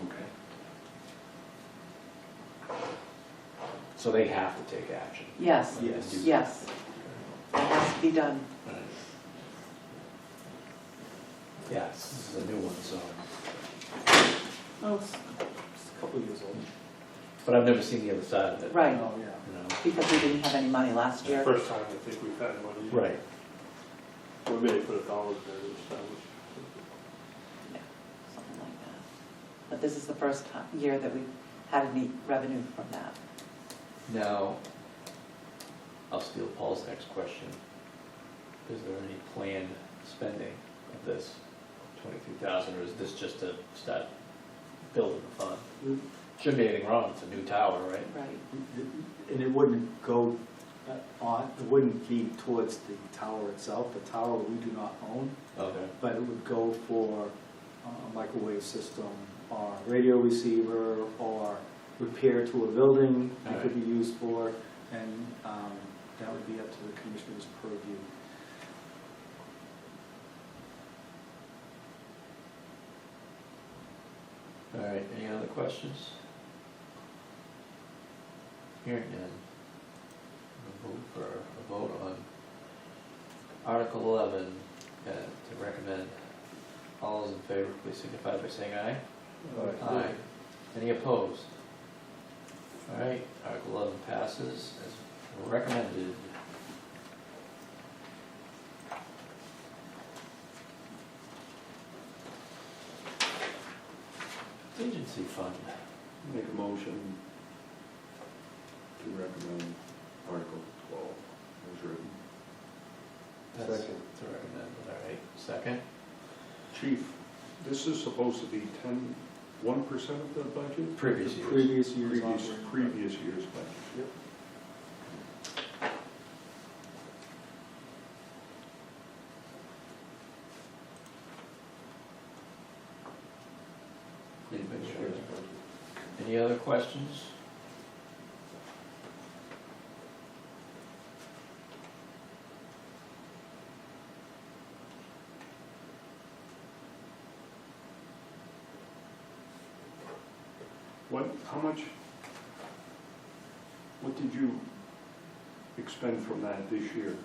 Okay. So they have to take action. Yes, Yes. yes. It has to be done. Right. Yes, this is a new one, so, Oh, it's a couple of years old. but I've never seen the other side of it. Right, Oh, yeah. You know? because we didn't have any money last year. First time I think we've had money. Right. We may put $1 there this time. Yeah, something like that. But this is the first year that we've had any revenue from that. Now, I'll steal Paul's next question. Is there any planned spending of this 23,000, or is this just to start building the fund? Shouldn't be anything wrong, it's a new tower, right? Right. And it wouldn't go it wouldn't be towards the tower itself. The tower we do not own, Okay. but it would go for a microwave system or radio receiver or repair to a building it could be used for, and that would be up to the commissioner's purview. All right, any other questions? Hearing none. We'll move for a vote on Article 11 to recommend. All those in favor, please signify by saying aye. Aye. Any opposed? All right, Article 11 passes as recommended. Agency fund. Make a motion to recommend Article 12 as written. That's Second. to recommend, all right. Second? Chief, this is supposed to be 1% of the budget? Previous The years. previous year's operating Previous year's budget. Yep. Need to make sure. Any other questions? How much, what did you expend from that this year?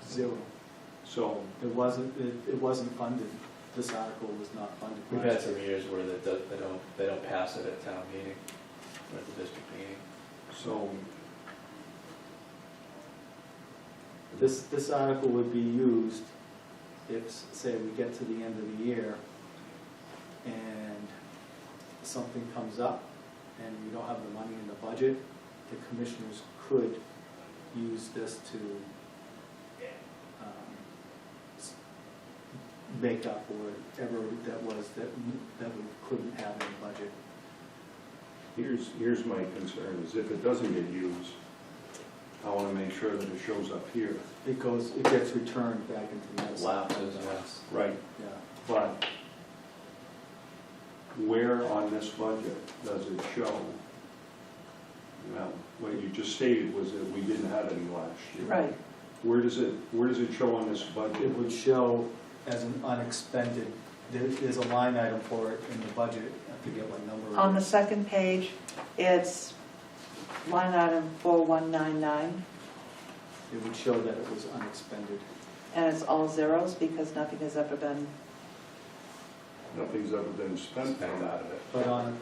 0. So, It wasn't funded, this article was not funded. We've last had some year. years where they don't pass it at town meeting, or at the district meeting. so, This article would be used if, say, we get to the end of the year and something comes up and we don't have the money in the budget, the commissioners could use this to make up for whatever that was that we couldn't have in the budget. here's my concern, is if it doesn't get used, I wanna make sure that it shows up here. It gets returned back into the medicine. Lapses, yes. Right. Yeah. But where on this budget does it show? Now, what you just stated was that we didn't have any last year. Right, Where does it show on this budget? It would show as an unexpended, there's a line item for it in the budget, I forget what number it is. on the second page, it's line item 4199, It would show that it was unexpended. and it's all zeros because nothing has ever been, Nothing's ever been spent Spent from out that. of it. But on,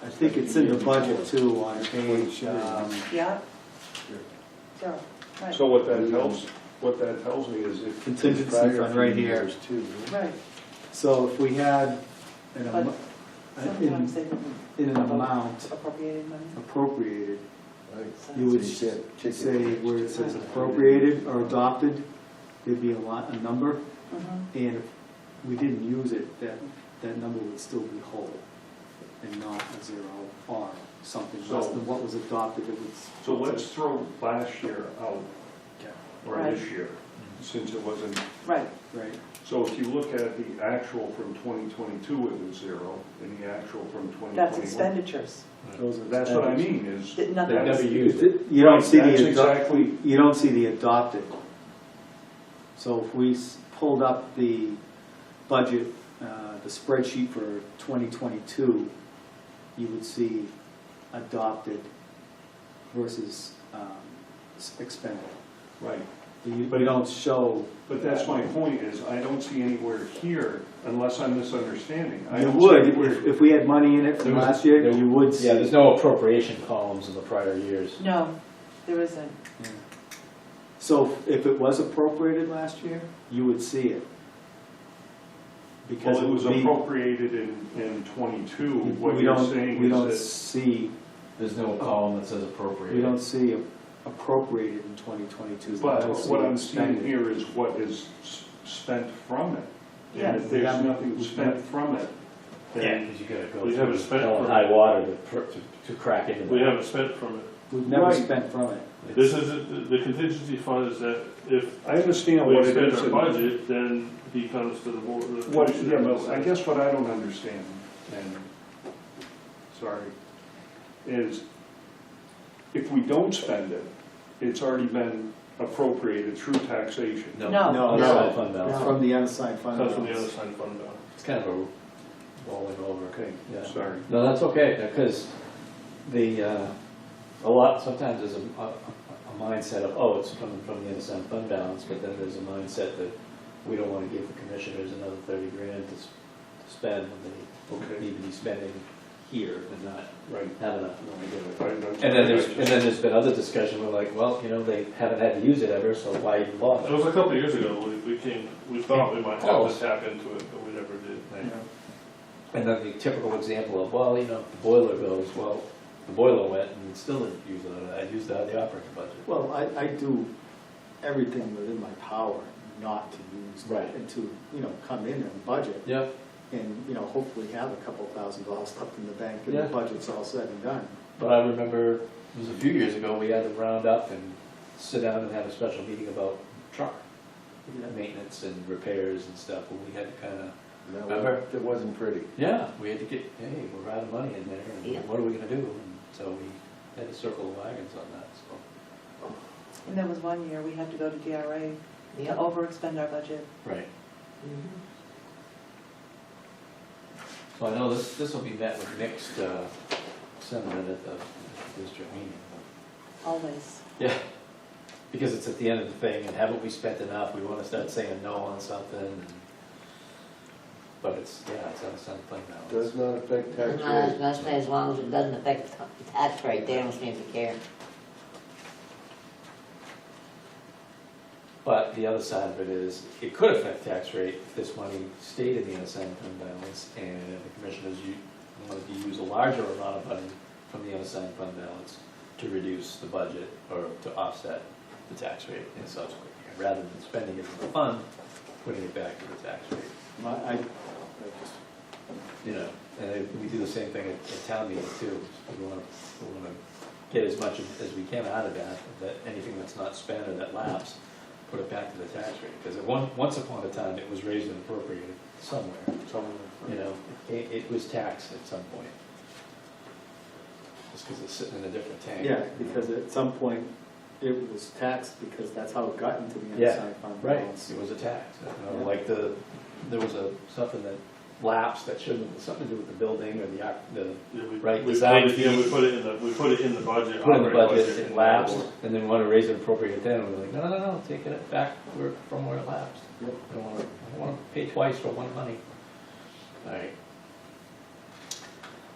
I think it's in the budget too, on page, yeah? Zero, right, So what that tells me is if. contingency Prior fund few right here. years too. right. So if we had an But am- sometimes they didn't in an amount appropriated money. appropriated, Right. you would So you can't kick it. say where it says appropriated or adopted, there'd be a number, Mhm. and if we didn't use it, that number would still be whole and not a zero or something less than what was adopted, it would. So let's throw last year out, or Right. this year, since it wasn't. Right, Right, So if you look at the actual from 2022, it was zero, and the actual from 2021. that's expenditures. those are. That's what I mean, is. Did nothing They was- never used it. You don't Right, see that's the, exactly, you don't see the adopted. So if we pulled up the budget, the spreadsheet for 2022, you would see adopted versus expended. right. But you don't show. But that's my point, is I don't see anywhere here, unless I'm misunderstanding. I You don't see would, anywhere- if we had money in it There from was- last year, there- you would see. Yeah, there's no appropriation columns in the prior years. No, there isn't. Yeah. So if it was appropriated last year, you would see it. Because Well, it was would be- appropriated in 22, what we you're don't- saying We don't is see, There's no column that says we appropriate. don't see appropriated in 2022. that, We but don't see what I'm expended. seeing here is what is spent from it. And Yes. if there's Yeah. nothing spent from it, Yeah, then, because you gotta go We haven't through spent hell and for- high water to crack into We that. haven't spent from it. We've never Right. spent from it. This is, the contingency fund is that if I understand we what it spend is. our budget, then he comes to the board. the What, commission yeah, and but I says, guess what I don't understand, and, sorry, is if we don't spend it, it's already been appropriated through taxation. No. Unassigned fund balance. From the unassigned fund Comes from the balance. unassigned fund balance. It's kind of a rolling over. Okay, Yeah. sorry. No, that's okay, because sometimes there's a mindset of, oh, it's coming from the unassigned fund balance, but then there's a mindset that we don't want to give the commissioners another 30 grand to spend when they Okay, need to be spending here and not right. have enough. No, I get it. And then there's been other discussion, we're like, well, they haven't had to use it ever, so why even It bother? was a couple of years ago, we thought we might have Close. to tap into it, but we never did. Yeah. And then the typical example of, well, the boiler goes, well, the boiler went and still didn't use it, I used it out of the operating budget. Well, I do everything within my power not to use Right. and to, come in and budget Yep. and, hopefully have a couple $1,000s left in the bank and Yeah. the budget's all said and done. But I remember, it was a few years ago, we had to round up and sit down and have a special meeting about truck maintenance and repairs and stuff, and we had to kind of, Remember? It wasn't pretty. yeah, we had to get, hey, we're out of money in there, Yeah. and what are we gonna do? And so we had to circle the wagons on that, so. And there was one year we had to go to DRA to Yeah. overexpend our budget. Right. Mhm. So I know this will be met with mixed sentiment at the district meeting. Always. Yeah. because it's at the end of the thing, and haven't we spent enough, we wanna start saying no on something. But it's, yeah, it's unassigned fund balance. Does not affect tax And I was rate. gonna say, as long as it doesn't affect the tax rate, they don't seem to care. But the other side of it is, it could affect tax rate if this money stayed in the unassigned fund balance, and the commissioners wanted to use a larger amount of money from the unassigned fund balance to reduce the budget, or to offset the tax rate in a subsequent year, rather than spending it in the fund, putting it back to the tax rate. I just, You know, and we do the same thing at town meeting too. We wanna get as much as we can out of that anything that's not spent or that lapsed, put it back to the tax rate. Because once upon a time, it was raised and appropriated somewhere, you know, it was taxed at some point. Just because it's sitting in a different tank. yeah, because at some point, it was taxed because that's how it got into the Yeah, unassigned fund right, balance. it was a tax. You know, Yeah. like there was something that lapsed that shouldn't have something to do with the building or the Yeah, Right, we design put it, yeah, fee. we put it in the budget. put in the operating budget, it and lapsed, then and then we want to raise it appropriate then, and we're like, no, take it back from where it lapsed. Yep. I don't want to pay twice for one money. All right.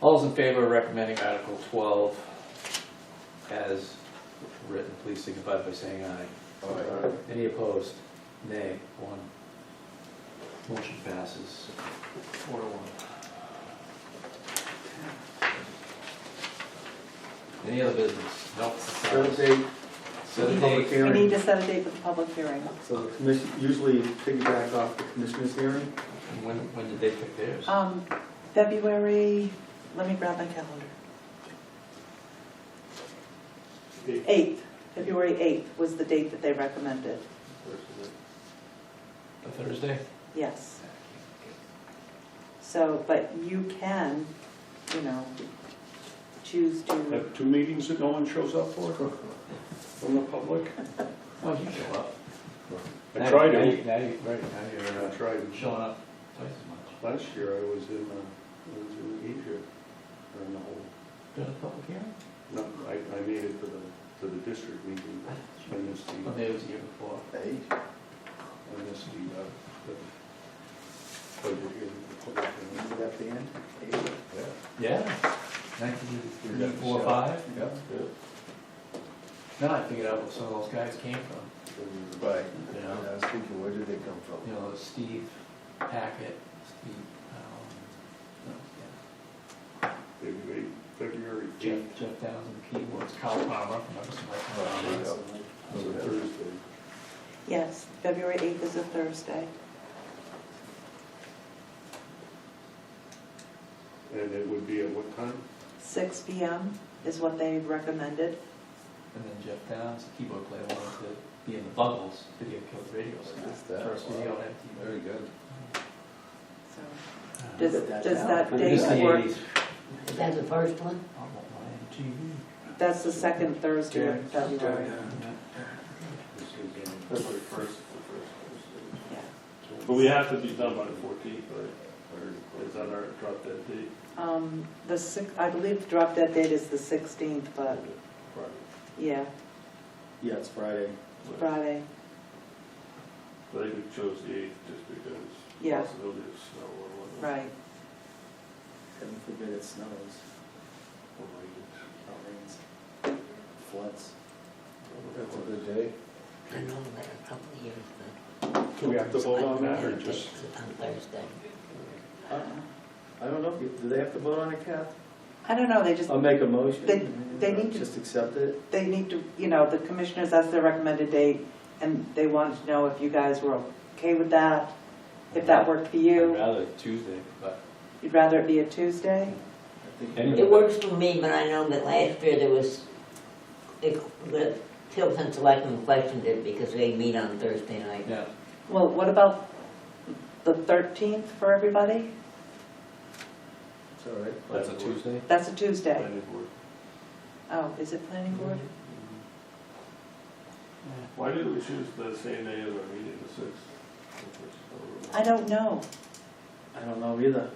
All's in favor of recommending Article 12 as written, please signify by saying aye. Aye. Any opposed? Nay. One. Motion passes 4-1. Any other business? Nope. Set a date, Set a public date. We need hearing. to set a date for the public hearing. So the commission, usually piggyback off the commissioner's hearing. And when did they pick theirs? February, let me grab my calendar. 8th, February 8th was the date that they recommended, A Thursday? yes. So, but you can, you know, choose to, Have 2 meetings that no one shows up for, from the public? Oh, you show up. I tried Now to, you- Now you're I tried. showing up twice as much. Last year I was in Asia, during the whole, Doing a public hearing? no, I made it to the district meeting. I missed Oh, the, maybe it was the year before. Hey, I missed the budget hearing, the public hearing. Is that the end? Yeah. 1983, 4, 5? yeah. Now I figured out where some of those guys came from. Right. You know? I was thinking, where did they come from? You know, Steve Hackett, Steve, February Jeff 8th, Downs on the keyboards, Carl Palmer from Emerson Lake. was a Thursday. yes, February 8th is a Thursday. And it would be at what time? 6 PM is what they recommended. And then Jeff Downs, the keyboard player, wanted to be in the Buggles video killed radio That's star. that. First video on MTV. Very good. So, Does does that It is the date work? 80s. Is that the first one? I want my MTV. That's the second Thursday in February. February 1st, Yeah. but we have to be done by the 14th, right? Or is that our drop dead date? I believe the drop dead date is the 16th, but Friday. yeah, Yeah, it's Friday. Friday. But I think we chose the 8th just because Yeah. possibility of snow or whatnot. Right. Heaven forbid it snows, Or rain. rains, floods. That's a good day. I know that a couple of years, but. Do we have to vote on that, or just? It's on Thursday. I don't know, do they have to vote on it, Kath? I don't know, they just, I'll make a motion. They need to- Just accept it. they need to, you know, the commissioners, that's their recommended date, and they wanted to know if you guys were okay with that, if that worked for I'd you. rather Tuesday, but You'd rather it be a Tuesday? I think- Anyway. It works for me, but I know that last year there was, the Tilton Selectmen questioned it because they meet on Thursday night. yeah. Well, what about the 13th for everybody? It's all right. That's a Tuesday? That's a Tuesday. Planning board. Oh, is it planning board? Why did we choose the same day as our meeting, the 6th? I don't know. I don't know either.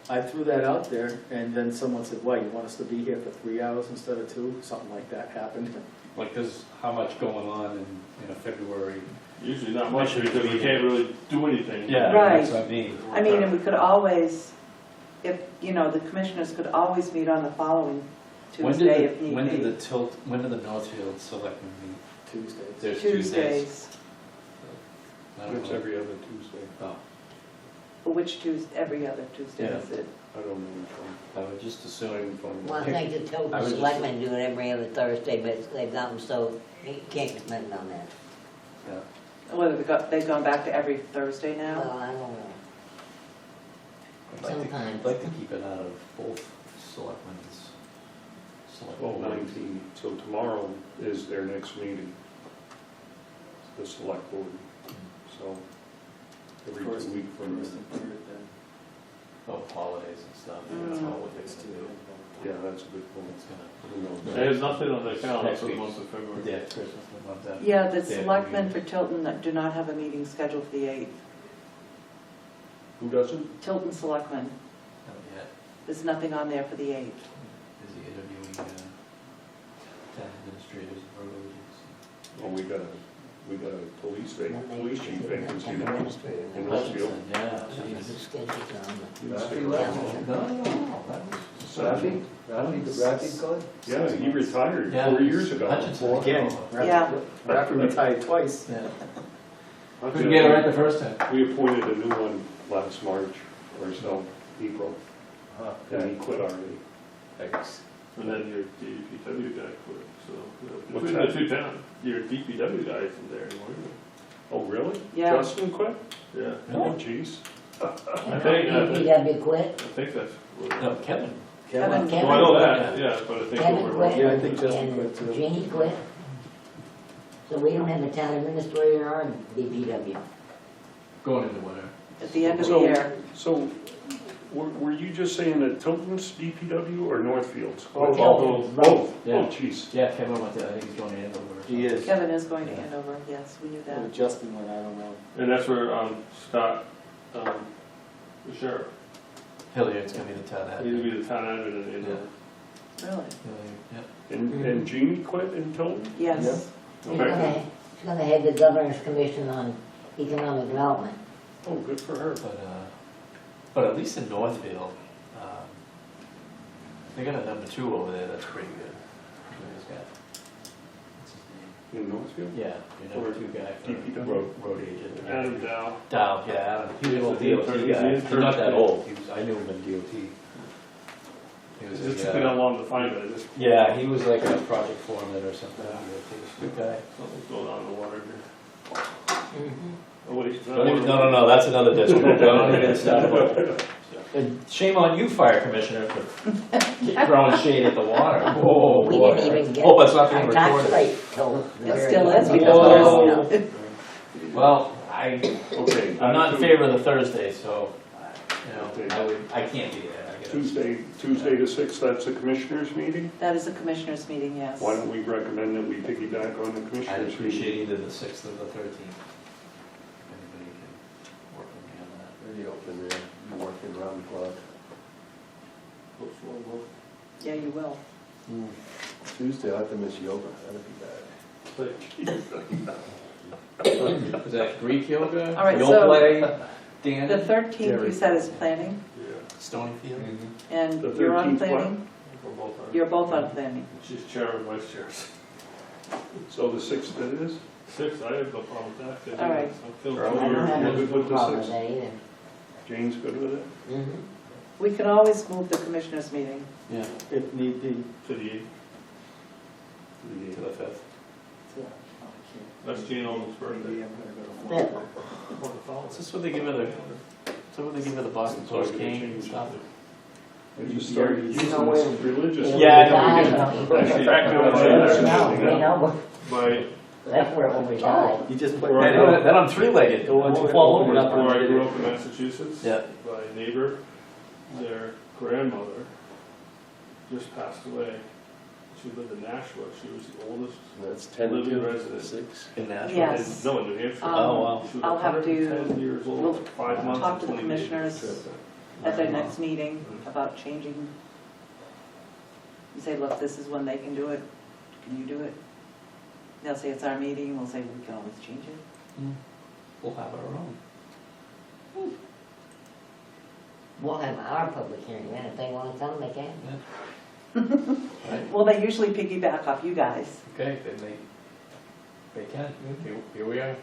I threw that out there, and then someone said, "Why, you want us to be here for 3 hours instead of 2?" Something like that happened. like, there's how much going on in a February. Usually not much, because we can't really do anything. Yeah, Right. that's what I mean. I mean, and we could always, if, you know, the commissioners could always meet on the following Tuesday if need When did be. when did the Northfield selectmen meet? Tuesdays. There's Tuesdays. Tuesdays. I don't It's know. every other Tuesday. Oh, Well, which Tuesday, every other Tuesday Yeah. is it? I don't know which one. I would just assume. Same phone. Well, I think the I Tilton was just- Selectmen do it every other Thursday, but they've got them so, you can't depend on that. Yeah. Whether they've gone back to every Thursday now? Well, I don't know. I'd like to- Sometimes. I'd like to keep it out of both selectmen's. Well, 19, so tomorrow is their next meeting, the select board, so every First- 2 week from First now. and third, then. Oh, holidays and stuff, Mm. that's all what they're It's gonna two. do. Yeah, that's a good point. It's gonna, Who knows? There's nothing on the calendar Next for the week. month of February. yeah, Christmas, the month after. Yeah, the They have selectmen for meetings. Tilton that do not have a meeting scheduled for the 8th. Who doesn't? Tilton selectmen, Not yet, there's nothing on there for the 8th. busy interviewing, town administrators and road agents. Oh, we got a police chief vacancy Ten now minutes. in Westfield. Yeah, The jeez. schedule's on You stick Rafi around. left? No, that was. Rafi? Rafi's gone? Yeah, he retired Yeah, 4 years ago. Hutchinson. Again, Yeah. Rapper retired twice. Yeah. Hutchinson. Couldn't get it right the first time. We appointed a new one last March or so, April, Huh, and he quit already. Thanks. And then your DPW guy quit, so. What's Between the that? two towns, your DPW guy isn't there anymore, is Oh, really? Yeah. Justin quit? he? Yeah, Oh, jeez. And think- DPW quit, I think that's what. No, Kevin. Kevin. Well, I know that, yeah, but I think Kevin over. quit. Yeah, I think Justin quit and too. Jeannie quit. So we don't have a town administrator or DPW. Going into winter. At the end of the So- year. So, were you just saying that Tilton's DPW or Northfield's? Oh, Both. both. Yeah. Oh, jeez. Yeah, Kevin went to, I think he's going to Andover. or He something. is. Kevin is going to Andover, yes, we knew that. Where Justin went, I don't know. And that's where, Scott, the sheriff, Hilliard's gonna be the town he's gonna admin. be the town admin in Andover. Really? Hilliard, yeah. And Jeannie quit in Tilton? Yes. He's gonna head the Governor's Commission on Economic Development. Oh, good for her. But at least in Northfield, they got a number 2 over there that's pretty good. Who's that? What's his name? In Northfield? Yeah, your number 2 guy for DPW. road agent. Adam Dow. Dow, yeah, Adam. He was an old DOT He's guy. the He's not that intern. old. I knew him in DOT. He was It a, took me that long to find it, I just, yeah, he was like a project foreman or something. He was a good guy. something's going on in the water here. Mm-hmm. Oh, wait, No, that's another district. Don't even start about it. And shame on you, fire commissioner, for throwing shade at the water. Whoa, We boy. didn't even get Hope it's not being our tax recorded. rate till. the It very still is end. because Whoa. Well, Okay. I'm not in favor of the Thursday, so, Okay. I can't be there. I gotta- Tuesday the 6th, that's the commissioners meeting? That is a commissioners meeting, yes. Why don't we recommend that we piggyback on the I'd commissioners appreciate meeting? either the 6th or the 13th. If anybody can work with me on that. Pretty open there, you working around the clock. Yeah, you will. Tuesday, I'll have to miss yoga, that'd be bad. Is that Greek yoga? All right, You'll so- play, Dan? The 13th, Jerry. you said, is planning, Yeah, Stonyfield? and The you're on 13th what? planning? we're both on. You're both on planning. She's chair and vice chair. So the 6th it is? 6, I have no problem with that. All right. I'm feeling Early. I don't have You're any good with the problem with 6th? that either. Jane's good with it? Mhm. We can always move the commissioners meeting. Yeah, If need be. To the 8th. to the 5th. That's Gene Oldham's Maybe birthday. I'm gonna go to Florida. Is this what they give her the, is that what they give her the Boston So I'm Post gonna king and change stuff? I just started using No way. this religiously. Yeah, I know. Actually, No, you know, My, that's where it will reside. You just play. Right. Then I'm three-legged, go on, fall over. where I grew up in Massachusetts. Yeah. My neighbor, their grandmother just passed away. She lived in Nashua. She was the oldest. That's 10 Living to resident. 6. In Nashville? Yes. No, in New Hampshire. Oh, wow. She was I'll have to- 110 years old, we'll 5 months. talk to and the 20 days. commissioners at their next meeting about changing. You say, look, this is when they can do it, can you do it? They'll say it's our meeting, we'll say we can always change it. We'll have our own. We'll have our public hearing, and if they wanna come, they can. Right, Well, they usually piggyback off you guys. okay, then they can, here we are.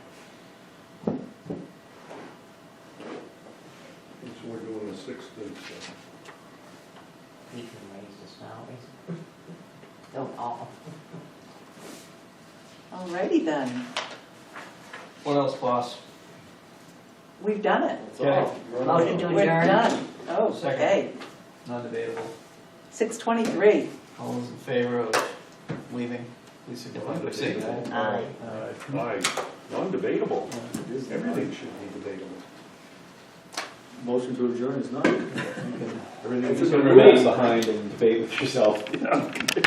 So we're doing the 6th of, We can raise the salaries. Don't all. Alrighty then, What else, boss? we've done it. Okay, Motion to We're adjourn. done. Oh, Second. okay. non-debatable. 6:23. All those in favor of leaving, please signify by saying aye. Aye. aye, non-debatable. Everything should be debatable. Motion to adjourn is not. Everything Just is gonna remain remain behind and debate with yourself.